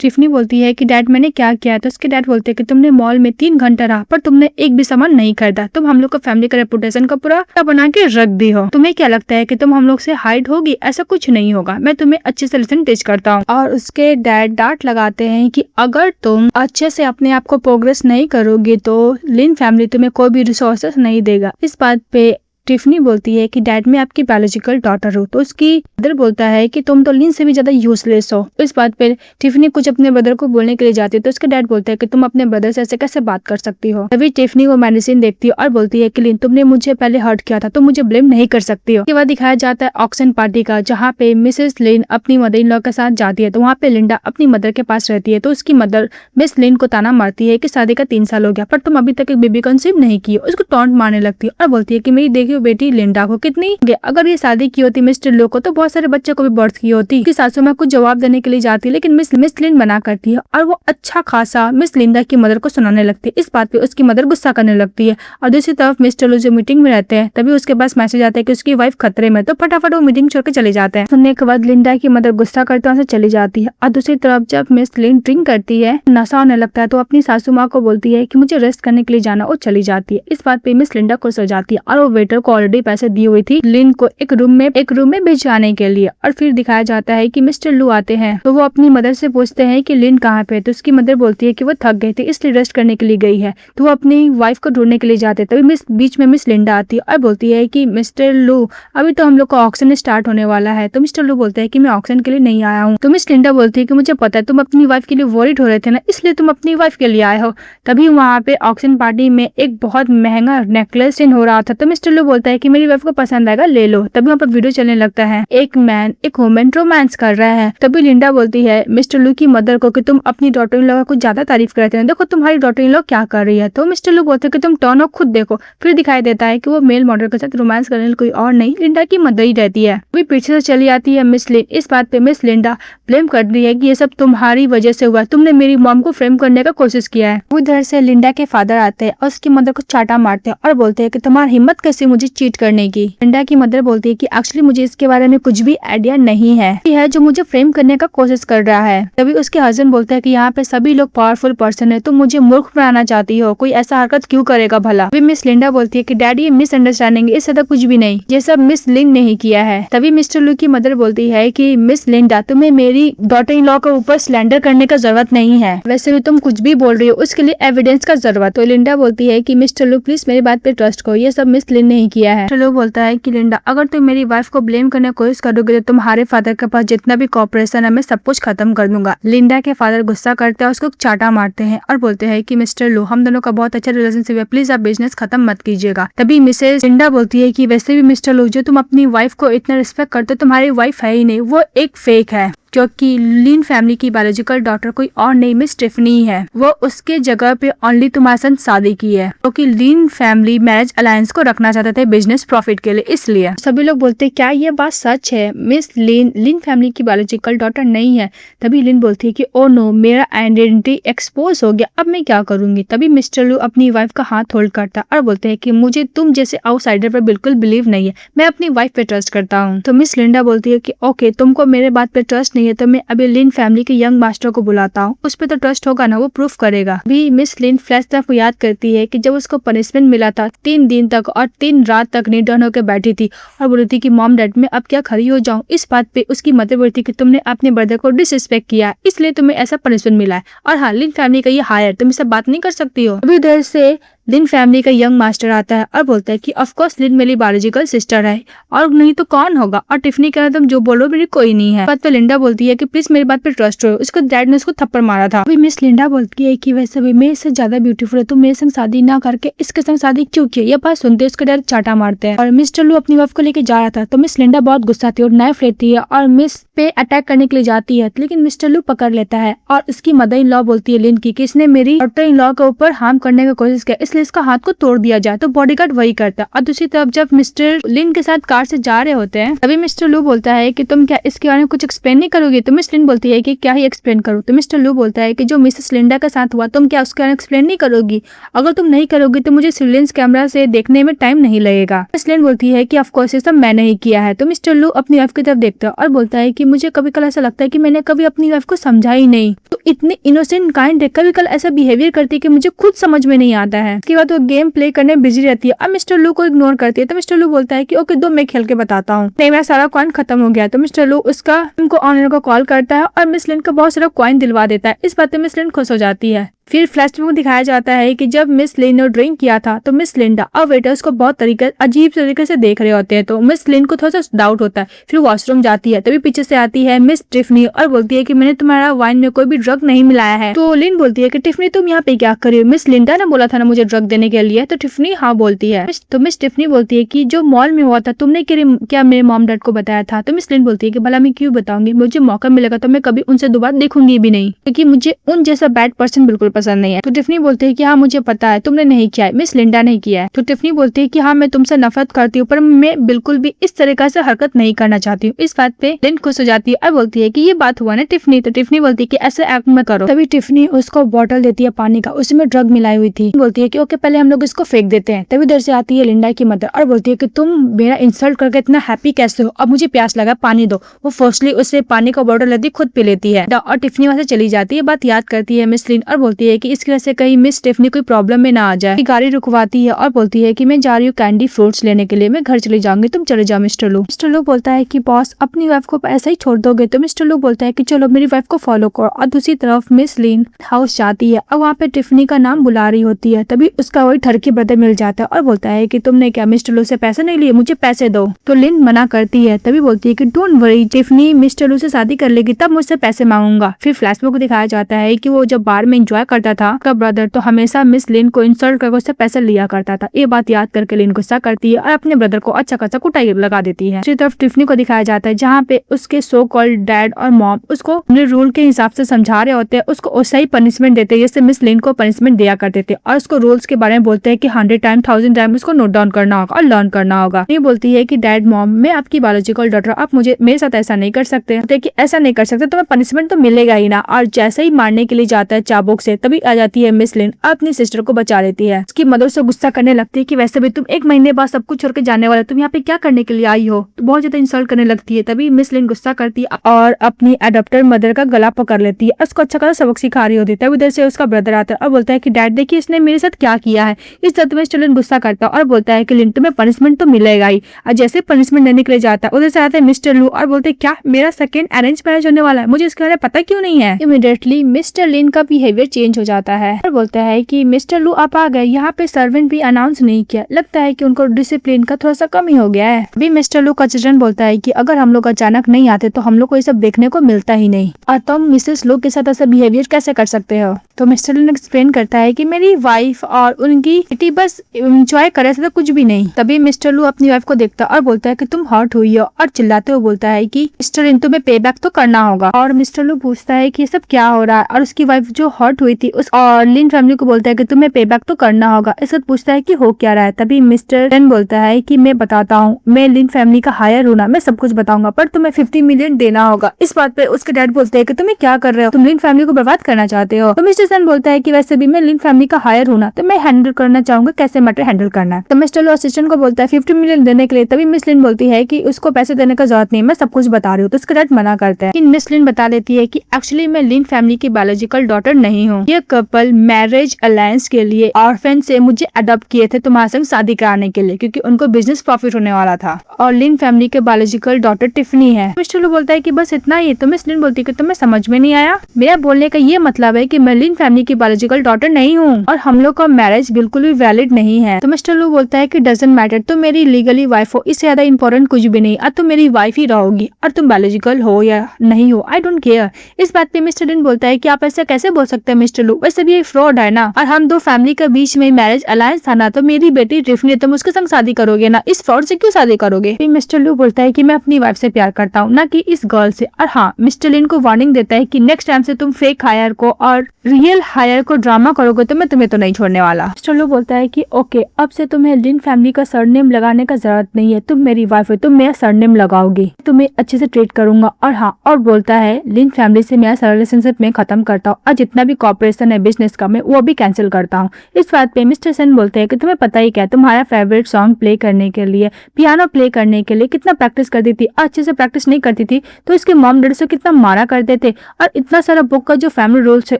टिफनी बोलती है कि डैड मैंने क्या किया है। तो उसके डैड बोलते हैं कि तुमने मॉल में 3 घंटा रहा पर तुमने एक भी सामान नहीं खरीदा, तुम हम लोग को फैमिली का रेपुटेशन का पूरा बना के रख दी हो। तुम्हें क्या लगता है कि तुम हम लोग से हाइड होगी? ऐसा कुछ नहीं होगा, मैं तुम्हें अच्छे से लेसन टीच करता हूँ। और उसके डैड डांट लगाते हैं कि अगर तुम अच्छे से अपने आप को प्रोग्रेस नहीं करोगी तो लिन फैमिली तुम्हें कोई भी रिसोर्सेस नहीं देगा। इस बात पे टिफनी बोलती है कि डैड मैं आपकी बायोलॉजिकल डॉटर हूँ। तो उसकी ब्रदर बोलता है कि तुम तो लिन से भी ज्यादा यूजलेस हो। इस बात पे टिफनी कुछ अपने ब्रदर को बोलने के लिए जाती है तो उसके डैड बोलता है कि तुम अपने ब्रदर से ऐसे कैसे बात कर सकती हो। तभी टिफनी वो मेडिसिन देखती है और बोलती है कि लिन तुमने मुझे पहले हर्ट किया था तो मुझे ब्लेम नहीं कर सकती हो। उसके बाद दिखाया जाता है ऑक्शन पार्टी का, जहाँ पे मिसेस लिन अपनी मदर इन लॉ के साथ जाती है। तो वहाँ पे लिंडा अपनी मदर के पास रहती है। तो उसकी मदर मिस लिन को ताना मारती है कि शादी का 3 साल हो गया पर तुम अभी तक एक बेबी कंसीव नहीं की। उसको टॉन्ट मारने लगती है और बोलती है कि मेरी देखी बेटी लिंडा को कितनी, अगर ये शादी की होती मिस्टर लो को तो बहुत सारे बच्चों को भी बर्थ की होती। उसकी सासू माँ कुछ जवाब देने के लिए जाती है लेकिन मिस लिन मना करती है और वो अच्छा खासा मिस लिंडा की मदर को सुनाने लगती है। इस बात पे उसकी मदर गुस्सा करने लगती है। और दूसरी तरफ मिस्टर लो जो मीटिंग में रहते हैं तभी उसके पास मैसेज आता है कि उसकी वाइफ खतरे में। तो फटाफट वो मीटिंग छोड़ के चले जाते हैं। सुनने के बाद लिंडा की मदर गुस्सा करते वहाँ से चली जाती है। और दूसरी तरफ जब मिस लिन ड्रिंक करती है, नशा होने लगता है तो अपनी सासू माँ को बोलती है कि मुझे रेस्ट करने के लिए जाना, वो चली जाती है। इस बात पे मिस लिंडा खुश हो जाती है और वो वेटर को ऑलरेडी पैसे दी हुई थी लिन को एक रूम में भिजवाने के लिए। और फिर दिखाया जाता है कि मिस्टर लू आते हैं तो वो अपनी मदर से पूछते हैं कि लिन कहाँ पे है। तो उसकी मदर बोलती है कि वो थक गई थी इसलिए रेस्ट करने के लिए गई है। तो वो अपनी वाइफ को ढूंढने के लिए जाते हैं। तभी बीच में मिस लिंडा आती है और बोलती है कि मिस्टर लू अभी तो हम लोग का ऑक्शन स्टार्ट होने वाला है। तो मिस्टर लू बोलता है कि मैं ऑक्शन के लिए नहीं आया हूँ। तो मिस लिंडा बोलती है कि मुझे पता है तुम अपनी वाइफ के लिए वरीड हो रहे थे ना, इसलिए तुम अपनी वाइफ के लिए आए हो। तभी वहाँ पे ऑक्शन पार्टी में एक बहुत महंगा नेकलेस हो रहा था। तो मिस्टर लू बोलता है कि मेरी वाइफ को पसंद आएगा, ले लो। तभी वहाँ पर वीडियो चलने लगता है, एक मैन एक वुमेन रोमांस कर रहा है। तभी लिंडा बोलती है मिस्टर लू की मदर को कि तुम अपनी डॉटर इन लॉ का कुछ ज्यादा तारीफ करते हैं, देखो तुम्हारी डॉटर इन लॉ क्या कर रही है। तो मिस्टर लू बोलते हैं कि तुम टर्न खुद देखो। फिर दिखाई देता है कि वो मेल मॉडल के साथ रोमांस करने वाली कोई और नहीं लिंडा की मदर ही रहती है। वो पीछे से चली आती है मिस लिन। इस बात पे मिस लिंडा ब्लेम करती है कि ये सब तुम्हारी वजह से हुआ, तुमने मेरी मॉम को फ्रेम करने का कोशिश किया है। उधर से लिंडा के फादर आते हैं और उसकी मदर को चाटा मारते हैं और बोलते हैं कि तुम्हारी हिम्मत कैसे मुझे चीट करने की। लिंडा की मदर बोलती है कि एक्चुअली मुझे इसके बारे में कुछ भी आइडिया नहीं है जो मुझे फ्रेम करने का कोशिश कर रहा है। तभी उसके हस्बैंड बोलते हैं कि यहाँ पे सभी लोग पावरफुल पर्सन है, तुम मुझे मूर्ख बनाना चाहती हो, कोई ऐसा हरकत क्यों करेगा भला। तभी मिस लिंडा बोलती है कि डैडी ये मिसअंडरस्टैंडिंग, इससे तो कुछ भी नहीं, ये सब मिस लिन ने ही किया है। तभी मिस्टर लू की मदर बोलती है कि मिस लिंडा तुम्हें मेरी डॉटर इन लॉ के ऊपर स्लैंडर करने का जरूरत नहीं है, वैसे भी तुम कुछ भी बोल रही हो उसके लिए एविडेंस का जरूरत। तो लिंडा बोलती है कि मिस्टर लू प्लीज मेरी बात पे ट्रस्ट करो, ये सब मिस लिन ने ही किया है। मिस्टर लू बोलता है कि लिंडा अगर तुम मेरी वाइफ को ब्लेम करने की कोशिश करोगे तो तुम्हारे फादर के पास जितना भी कॉर्पोरेशन है मैं सब कुछ खत्म कर दूंगा। लिंडा के फादर गुस्सा करते हैं, उसको चाटा मारते हैं और बोलते हैं कि मिस्टर लू हम दोनों का बहुत अच्छा रिलेशनशिप है, प्लीज आप बिजनेस खत्म मत कीजिएगा। तभी मिसेस लिंडा बोलती है कि वैसे भी मिस्टर लू जो तुम अपनी वाइफ को इतना रिस्पेक्ट करते हो, तुम्हारी वाइफ है ही नहीं, वो एक फेक है, क्योंकि लिन फैमिली की बायोलॉजिकल डॉटर कोई और नहीं मिस टिफनी है, वो उसके जगह पे ओनली तुम्हारे साथ शादी की है, क्योंकि लिन फैमिली मैरिज अलायंस को रखना चाहते थे बिजनेस प्रॉफिट के लिए। इसलिए सभी लोग बोलते क्या ये बात सच है, मिस लिन फैमिली की बायोलॉजिकल डॉटर नहीं है। तभी लिन बोलती है कि ओ नो मेरा आइडेंटिटी एक्सपोज हो गया, अब मैं क्या करूंगी। तभी मिस्टर लू अपनी वाइफ का हाथ होल्ड करता है और बोलते हैं कि मुझे तुम जैसे आउटसाइडर पर बिल्कुल बिलीव नहीं है, मैं अपनी वाइफ पे ट्रस्ट करता हूँ। तो मिस लिंडा बोलती है कि ओके तुमको मेरे बात पे ट्रस्ट नहीं है तो मैं अभी लिन फैमिली के यंग मास्टर को बुलाता हूँ, उस पे तो ट्रस्ट होगा ना, वो प्रूफ करेगा। अभी मिस लिन फ्लैशबैक को याद करती है कि जब उसको पनिशमेंट मिला था 3 दिन तक और 3 रात तक निर्धन होकर बैठी थी और बोली थी कि मॉम डैड में अब क्या खड़ी हो जाऊं। इस बात पे उसकी मदर बोलती कि तुमने अपने ब्रदर को डिसरिस्पेक्ट किया इसलिए तुम्हें ऐसा पनिशमेंट मिला है, और हाँ लिन फैमिली का ये हायर, तुम इससे बात नहीं कर सकती हो। अभी उधर से लिन फैमिली का यंग मास्टर आता है और बोलता है कि ऑफ कोर्स लिन मेरी बायोलॉजिकल सिस्टर है और नहीं तो कौन होगा, और टिफनी कहना तुम जो बोलो मेरी कोई नहीं है। बात पे लिंडा बोलती है कि प्लीज मेरी बात पे ट्रस्ट हो, उसको डैड ने उसको थप्पड़ मारा था। अभी मिस लिंडा बोलती है कि वैसे भी मेरे से ज्यादा ब्यूटीफुल है, तुम मेरे संग शादी ना करके इसके संग शादी क्यों की। ये बात सुनते उसके डैड चाटा मारते हैं और मिस्टर लू अपनी वाइफ को लेके जा रहा था तो मिस लिंडा बहुत गुस्सा थी और नाइफ लेती है और मिस पे अटैक करने के लिए जाती है, लेकिन मिस्टर लू पकड़ लेता है और उसकी मदर इन लॉ बोलती है लिन की कि इसने मेरी डॉटर इन लॉ के ऊपर हार्म करने की कोशिश किया, इसलिए इसका हाथ को तोड़ दिया जाए। तो बॉडीगार्ड वही करता है। और दूसरी तरफ जब मिस्टर लिन के साथ कार से जा रहे होते हैं तभी मिस्टर लू बोलता है कि तुम क्या इसके बारे में कुछ एक्सप्लेन नहीं करोगी। तो मिस लिन बोलती है कि क्या ही एक्सप्लेन करो। तो मिस्टर लू बोलता है कि जो मिसेस लिंडा के साथ हुआ तुम क्या उसके बारे में एक्सप्लेन नहीं करोगी। अगर तुम नहीं करोगी तो मुझे सर्विलांस कैमरा से देखने में टाइम नहीं लगेगा। मिस लिन बोलती है कि ऑफ कोर्स ये सब मैंने ही किया है। तो मिस्टर लू अपनी वाइफ की तरफ देखता है और बोलता है कि मुझे कभी कल ऐसा लगता है कि मैंने कभी अपनी वाइफ को समझा ही नहीं। तो इतनी इनोसेंट काइंड है, कभी कल ऐसा बिहेवियर करती है कि मुझे खुद समझ में नहीं आता है। उसके बाद वो गेम प्ले करने में बिजी रहती है और मिस्टर लू को इग्नोर करती है। तो मिस्टर लू बोलता है कि ओके दो मैं खेल के बताता हूँ। नहीं मेरा सारा कॉइन खत्म हो गया। तो मिस्टर लू उसका उनको ऑनर को कॉल करता है और मिस लिन को बहुत सारा कॉइन दिलवा देता है। इस बात में मिस लिन खुश हो जाती है। फिर फ्लैशबैक में दिखाया जाता है कि जब मिस लिन ने ड्रिंक किया था तो मिस लिंडा और वेटर्स को बहुत अजीब तरीके से देख रहे होते हैं। तो मिस लिन को थोड़ा सा डाउट होता है। फिर वॉशरूम जाती है तभी पीछे से आती है मिस टिफनी और बोलती है कि मैंने तुम्हारा वाइन में कोई भी ड्रग नहीं मिलाया है। तो लिन बोलती है कि टिफनी तुम यहाँ पे क्या कर रही हो, मिस लिंडा ने बोला था ना मुझे ड्रग देने के लिए। तो टिफनी हाँ बोलती है। तो मिस टिफनी बोलती है कि जो मॉल में हुआ था तुमने क्या मेरे मॉम डैड को बताया था। तो मिस लिन बोलती है कि भला मैं क्यों बताऊंगी, मुझे मौका मिलेगा तो मैं कभी उनसे दोबारा देखूंगी भी नहीं, क्योंकि मुझे उन जैसा बैड पर्सन बिल्कुल पसंद नहीं है। तो टिफनी बोलती है कि हाँ मुझे पता है तुमने नहीं किया है, मिस लिंडा ने किया है। तो टिफनी बोलती है कि हाँ मैं तुमसे नफरत करती हूँ पर मैं बिल्कुल भी इस तरीका से हरकत नहीं करना चाहती हूँ। इस बात पे लिन खुश हो जाती है और बोलती है कि ये बात हुआ ना टिफनी। तो टिफनी बोलती है कि ऐसे एक्ट मत करो। तभी टिफनी उसको बॉटल देती है पानी का, उसमें ड्रग मिलाई हुई थी। बोलती है कि ओके पहले हम लोग इसको फेंक देते हैं। तभी इधर से आती है लिंडा की मदर और बोलती है कि तुम मेरा इंसल्ट करके इतना हैप्पी कैसे हो, अब मुझे प्यास लगा पानी दो। वो फर्स्टली उससे पानी का बॉटल लेती खुद पी लेती है और टिफनी वहां से चली जाती है। बात याद करती है मिस लिन और बोलती है कि इसकी वजह से कहीं मिस टिफनी कोई प्रॉब्लम में ना आ जाए। गाड़ी रुकवाती है और बोलती है कि मैं जा रही हूँ कैंडी फ्रूट्स लेने के लिए, मैं घर चली जाऊंगी, तुम चले जाओ मिस्टर लू। मिस्टर लू बोलता है कि बॉस अपनी वाइफ को ऐसा ही छोड़ दोगे। तो मिस्टर लू बोलता है कि चलो मेरी वाइफ को फॉलो करो। और दूसरी तरफ मिस लिन हाउस जाती है और वहाँ पे टिफनी का नाम बुला रही होती है। तभी उसका वही ठरकी ब्रदर मिल जाता है और बोलता है कि तुमने क्या मिस्टर लू से पैसे नहीं लिए, मुझे पैसे दो। तो लिन मना करती है। तभी बोलती है कि डोंट वरी, टिफनी मिस्टर लू से शादी कर लेगी तब मुझसे पैसे मांगूंगा। फिर फ्लैशबैक को दिखाया जाता है कि वो जब बार में एंजॉय करता था उसका ब्रदर तो हमेशा मिस लिन को इंसल्ट करके उससे पैसे लिया करता था। ये बात याद करके लिन गुस्सा करती है और अपने ब्रदर को अच्छा खासा कुटाई लगा देती है। दूसरी तरफ टिफनी को दिखाया जाता है जहाँ पे उसके सो कॉल्ड डैड और मॉम उसको अपने रूल के हिसाब से समझा रहे होते हैं, उसको वैसा ही पनिशमेंट देते हैं जैसे मिस लिन को पनिशमेंट दिया करते थे और उसको रूल्स के बारे में बोलते हैं कि 100 टाइम 1000 टाइम उसको नोट डाउन करना होगा और लर्न करना होगा। ये बोलती है कि डैड मॉम मैं आपकी बायोलॉजिकल डॉटर, आप मुझे मेरे साथ ऐसा नहीं कर सकते, ऐसा नहीं कर सकते, तुम्हें पनिशमेंट तो मिलेगा ही ना। और जैसे ही मारने के लिए जाता है चाबुक से तभी आ जाती है मिस लिन अपनी सिस्टर को बचा लेती है। उसकी मदर से गुस्सा करने लगती है कि वैसे भी तुम 1 महीने बाद सब कुछ छोड़ के जाने वाले, तुम यहाँ पे क्या करने के लिए आई हो। तो बहुत ज्यादा इंसल्ट करने लगती है। तभी मिस लिन गुस्सा करती है और अपनी एडॉप्टर मदर का गला पकड़ लेती है। उसको अच्छा खासा सबक सिखा रही होती है। तभी इधर से उसका ब्रदर आता है और बोलता है कि डैड देखिए इसने मेरे साथ क्या किया है। इस तरह मिस्टर लिन गुस्सा करता है और बोलता है कि लिन तुम्हें पनिशमेंट तो मिलेगा ही। और जैसे पनिशमेंट देने के लिए जाता है उधर से आता है मिस्टर लू और बोलते क्या मेरा सेकंड अरेंज मैरिज होने वाला है, मुझे इसके बारे में पता क्यों नहीं है। इमीडिएटली मिस्टर लिन का बिहेवियर चेंज हो जाता है और बोलता है कि मिस्टर लू आप आ गए, यहाँ पे सर्वेंट भी अनाउंस नहीं किया, लगता है कि उनको डिसिप्लिन का थोड़ा सा कमी हो गया है। अभी मिस्टर लू का चिल्ड्रन बोलता है कि अगर हम लोग अचानक नहीं आते तो हम लोग को ये सब देखने को मिलता ही नहीं और तुम मिसेस लू के साथ ऐसा बिहेवियर कैसे कर सकते हो। तो मिस्टर लिन एक्सप्लेन करता है कि मेरी वाइफ और उनकी बेटी बस एंजॉय करे तो कुछ भी नहीं। तभी मिस्टर लू अपनी वाइफ को देखता है और बोलता है कि तुम हर्ट हुई हो और चिल्लाते हुए बोलता है कि मिस्टर लिन तुम्हें पे बैक तो करना होगा। और मिस्टर लू पूछता है कि ये सब क्या हो रहा है और उसकी वाइफ जो हर्ट हुई थी उस और लिन फैमिली को बोलता है कि तुम्हें पे बैक तो करना होगा। इस वक्त पूछता है कि हो क्या रहा है। तभी मिस्टर लिन बोलता है कि मैं बताता हूँ, मैं लिन फैमिली का हायर हूँ ना, मैं सब कुछ बताऊंगा पर तुम्हें 50 मिलियन देना होगा। इस बात पे उसके डैड बोलते हैं कि तुम्हें क्या कर रहे हो, तुम लिन फैमिली को बर्बाद करना चाहते हो। तो मिस्टर सन बोलता है कि वैसे भी मैं लिन फैमिली का हायर हूँ ना, तो मैं हैंडल करना चाहूंगा कैसे मैटर हैंडल करना है। तो मिस्टर लू असिस्टेंट को बोलता है 50 मिलियन देने के लिए। तभी मिस लिन बोलती है कि उसको पैसे देने का जरूरत नहीं, मैं सब कुछ बता रही हूँ। तो उसका डैड मना करता है। मिस लिन बता देती है कि एक्चुअली मैं लिन फैमिली की बायोलॉजिकल डॉटर नहीं हूँ, ये कपल मैरिज अलायंस के लिए ऑर्फन से मुझे अडॉप्ट किए थे तुम्हारे संग शादी कराने के लिए, क्योंकि उनको बिजनेस प्रॉफिट होने वाला था और लिन फैमिली के बायोलॉजिकल डॉटर टिफनी है। मिस्टर लू बोलता है कि बस इतना ही। तो मिस लिन बोलती है कि तुम्हें समझ में नहीं आया, मेरा बोलने का ये मतलब है कि मैं लिन फैमिली की बायोलॉजिकल डॉटर नहीं हूँ और हम लोग का मैरिज बिल्कुल भी वैलिड नहीं है। तो मिस्टर लू बोलता है कि डजंट मैटर, तुम मेरी लीगली वाइफ हो, इससे ज्यादा इंपॉर्टेंट कुछ भी नहीं, और तुम मेरी वाइफ ही रहोगी और तुम बायोलॉजिकल हो या नहीं हो आई डोंट केयर। इस बात पे मिस्टर लिन बोलता है कि आप ऐसा कैसे बोल सकते हैं मिस्टर मिस्टर लू, वैसे भी ये फ्रॉड है ना, और हम दो फैमिली के बीच में मैरिज अलायंस था ना, तो मेरी बेटी टिफनी तुम उसके संग शादी करोगे ना, इस फ्रॉड से क्यों शादी करोगे। फिर मिस्टर लू बोलता है कि मैं अपनी वाइफ से प्यार करता हूँ, ना कि इस गर्ल से। और हाँ, मिस्टर लिन को वार्निंग देता है कि नेक्स्ट टाइम से तुम फेक हायर को और रियल हायर को ड्रामा करोगे तो मैं तुम्हें तो नहीं छोड़ने वाला। मिस्टर लू बोलता है कि ओके, अब से तुम्हें लिन फैमिली का सरनेम लगाने का जरूरत नहीं है, तुम मेरी वाइफ हो, तुम मेरा सरनेम लगाओगी, तुम्हें अच्छे से ट्रीट करूंगा। और हाँ, और बोलता है लिन फैमिली से मेरा रिलेशनशिप में खत्म करता हूँ और जितना भी कॉर्पोरेशन है बिजनेस का मैं वो भी कैंसिल करता हूँ। इस बात पे मिस्टर सेन बोलते हैं कि तुम्हें पता ही क्या, तुम्हारा फेवरेट सॉन्ग प्ले करने के लिए, पियानो प्ले करने के लिए कितना प्रैक्टिस करती थी, अच्छे से प्रैक्टिस नहीं करती थी तो इसके मॉम डैडी से कितना मारा करते थे, और इतना सारा बुक का जो फैमिली रूल्स है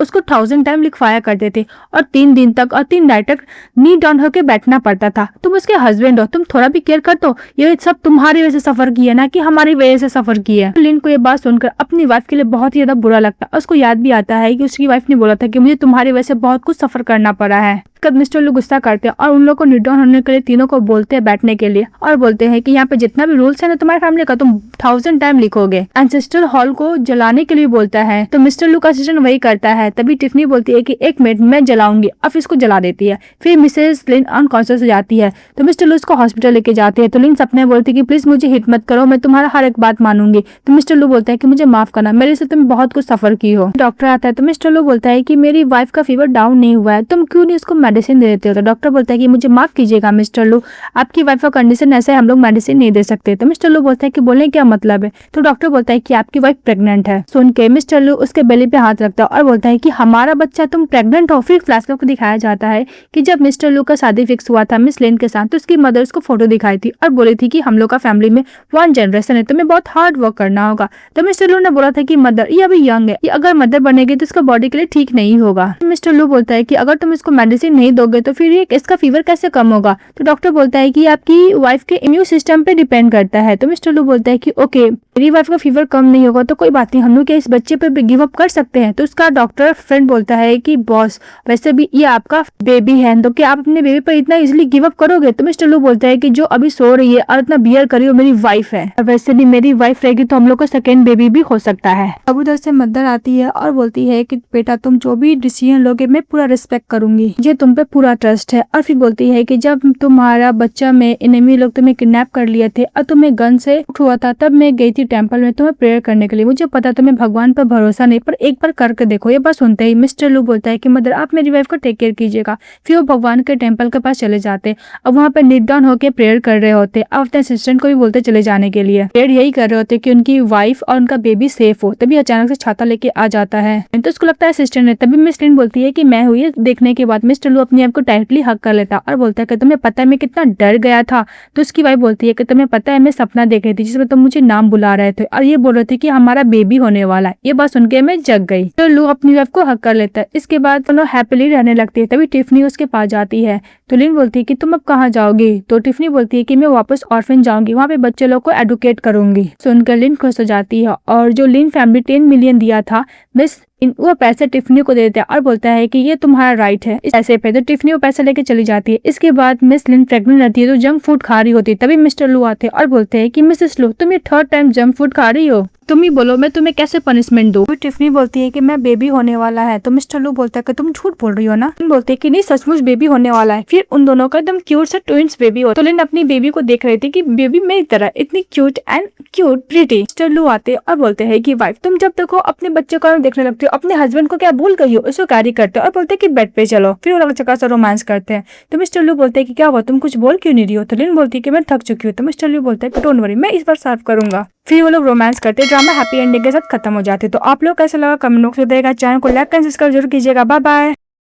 उसको 1000 टाइम लिखवाया करते थे, और 3 दिन तक और 3 नाइट तक नी डाउन होकर बैठना पड़ता था। तुम उसके हस्बैंड हो, तुम थोड़ा भी केयर कर दो, ये सब तुम्हारी वजह से सफर की है ना कि हमारी वजह से सफर की है। लिन को ये बात सुनकर अपनी वाइफ के लिए बहुत ही ज्यादा बुरा लगता है। उसको याद भी आता है कि उसकी वाइफ ने बोला था कि मुझे तुम्हारी वजह से बहुत कुछ सफर करना पड़ा है। मिस्टर लू गुस्सा करते हैं और उन लोगों को निर्डॉन होने के लिए तीनों को बोलते हैं बैठने के लिए, और बोलते हैं कि यहाँ पे जितना भी रूल्स है ना तुम्हारी फैमिली का, तुम 1000 टाइम लिखोगे। एंसेस्ट्रल हॉल को जलाने के लिए बोलता है तो मिस्टर लू का असिस्टेंट वही करता है। तभी टिफनी बोलती है कि 1 मिनट मैं जलाऊंगी, अब इसको जला देती है। फिर मिसेस लिन अनकॉन्शियस हो जाती है तो मिस्टर लू उसको हॉस्पिटल लेके जाते हैं। तो लिन सपने बोलती है कि प्लीज मुझे हिट मत करो, मैं तुम्हारा हर एक बात मानूंगी। तो मिस्टर लू बोलता है कि मुझे माफ करना, मेरे से तुम बहुत कुछ सफर की हो। डॉक्टर आता है तो मिस्टर लू बोलता है कि मेरी वाइफ का फीवर डाउन नहीं हुआ है, तुम क्यों नहीं उसको मेडिसिन दे देते हो। तो डॉक्टर बोलता है कि मुझे माफ कीजिएगा मिस्टर लू, आपकी वाइफ का कंडीशन ऐसा है, हम लोग मेडिसिन नहीं दे सकते। तो मिस्टर लू बोलता है कि बोलने क्या मतलब है। तो डॉक्टर बोलता है कि आपकी वाइफ प्रेग्नेंट है। सुन के मिस्टर लू उसके बेली पे हाथ रखता है और बोलता है कि हमारा बच्चा, तुम प्रेग्नेंट हो। फिर फ्लैशबैक को दिखाया जाता है कि जब मिस्टर लू का शादी फिक्स हुआ था मिस लिन के साथ, तो उसकी मदर उसको फोटो दिखाई थी और बोली थी कि हम लोग का फैमिली में 1 जनरेशन है, तुम्हें बहुत हार्ड वर्क करना होगा। तो मिस्टर लू ने बोला था कि मदर ये अभी यंग है, ये अगर मदर बनेगी तो इसका बॉडी के लिए ठीक नहीं होगा। मिस्टर लू बोलता है कि अगर तुम इसको मेडिसिन नहीं दोगे तो फिर ये इसका फीवर कैसे कम होगा। तो डॉक्टर बोलता है कि आपकी वाइफ के इम्यून सिस्टम पे डिपेंड करता है। तो मिस्टर लू बोलता है कि ओके, मेरी वाइफ का फीवर कम नहीं होगा तो कोई बात नहीं, हम लोग क्या इस बच्चे पे गिव अप कर सकते हैं। तो उसका डॉक्टर फ्रेंड बोलता है कि बॉस, वैसे भी ये आपका बेबी है, तो क्या आप अपने बेबी पर इतना इजीली गिव अप करोगे। तो मिस्टर लू बोलता है कि जो अभी सो रही है और इतना बियर करी हो मेरी वाइफ है, वैसे भी मेरी वाइफ रहेगी तो हम लोग का सेकेंड बेबी भी हो सकता है। अब उधर से मदर आती है और बोलती है कि बेटा तुम जो भी डिसीजन लोगे मैं पूरा रिस्पेक्ट करूंगी, ये तुम पे पूरा ट्रस्ट है। और फिर बोलती है कि जब तुम्हारा बच्चा में एनिमी लोग तुम्हें किडनैप कर लिए थे और तुम्हें गन से हुआ था, तब मैं गई थी टेंपल में तुम्हें प्रेयर करने के लिए। मुझे पता तुम्हें भगवान पर भरोसा नहीं, पर एक बार करके देखो। ये बात सुनते ही मिस्टर लू बोलता है कि मदर आप मेरी वाइफ को टेक केयर कीजिएगा। फिर वो भगवान के टेंपल के पास चले जाते। अब वहाँ पे नीट डाउन होकर प्रेयर कर रहे होते। अब अपने असिस्टेंट को भी बोलते चले जाने के लिए। प्रेयर यही कर रहे होते कि उनकी वाइफ और उनका बेबी सेफ हो। तभी अचानक से छाता लेके आ जाता है तो उसको लगता है असिस्टेंट है। तभी मिस लिन बोलती है कि मैं हुई। ये देखने के बाद मिस्टर लू अपनी आप को टाइटली हक कर लेता और बोलता है कि तुम्हें पता है मैं कितना डर गया था। तो उसकी वाइफ बोलती है कि तुम्हें पता है मैं सपना देख रही थी जिसमें तुम मुझे नाम बुला रहे थे और ये बोल रहे थे कि हमारा बेबी होने वाला है। ये बात सुन के मैं जग गई। तो लू अपनी वाइफ को हक कर लेता है। इसके बाद दोनों हैप्पीली रहने लगती है। तभी टिफनी उसके पास जाती है तो लिन बोलती है कि तुम अब कहाँ जाओगी। तो टिफनी बोलती है कि मैं वापस ऑर्फन जाऊंगी, वहाँ पे बच्चे लोग को एडुकेट करूंगी। सुनकर लिन खुश हो जाती है और जो लिन फैमिली 10 मिलियन दिया था मिस वो पैसे टिफनी को दे देता है और बोलता है कि ये तुम्हारा राइट है इस पैसे पे। तो टिफनी वो पैसे लेके चली जाती है। इसके बाद मिस लिन प्रेग्नेंट रहती है तो जंक फूड खा रही होती है। तभी मिस्टर लू आते हैं और बोलते हैं कि मिसेस लू तुम ये 3rd टाइम जंक फूड खा रही हो, तुम ही बोलो मैं तुम्हें कैसे पनिशमेंट दूं। टिफनी बोलती है कि मैं बेबी होने वाला है। तो मिस्टर लू बोलता है कि तुम झूठ बोल रही हो ना। बोलते है कि नहीं सचमुच बेबी होने वाला है। फिर उन दोनों का एकदम क्यूट सा ट्विंस बेबी हो। तो लिन अपनी बेबी को देख रही थी कि बेबी मेरी तरह इतनी cute and cute pretty. Mister लू आते और बोलते हैं कि वाइफ तुम जब देखो अपने बच्चे को देखने लगती हो, अपने हस्बैंड को क्या भूल गई हो, उसको कैरी करते हो और बोलते हैं कि बेड पे चलो। फिर वो लोग चक्का सा रोमांस करते हैं। तो मिस्टर लू बोलते हैं कि क्या हुआ तुम कुछ बोल क्यों नहीं रही हो। तो लिन बोलती है कि मैं थक चुकी हूँ। तो मिस्टर लू बोलता है कि डोंट वरी मैं इस बार साफ करूंगा। फिर वो लोग रोमांस करते, ड्रामा हैप्पी एंडिंग के साथ खत्म हो जाते। तो आप लोग कैसा लगा कमेंट बॉक्स में बताइएगा। चैनल को लाइक एंड सब्सक्राइब जरूर कीजिएगा। Bye bye.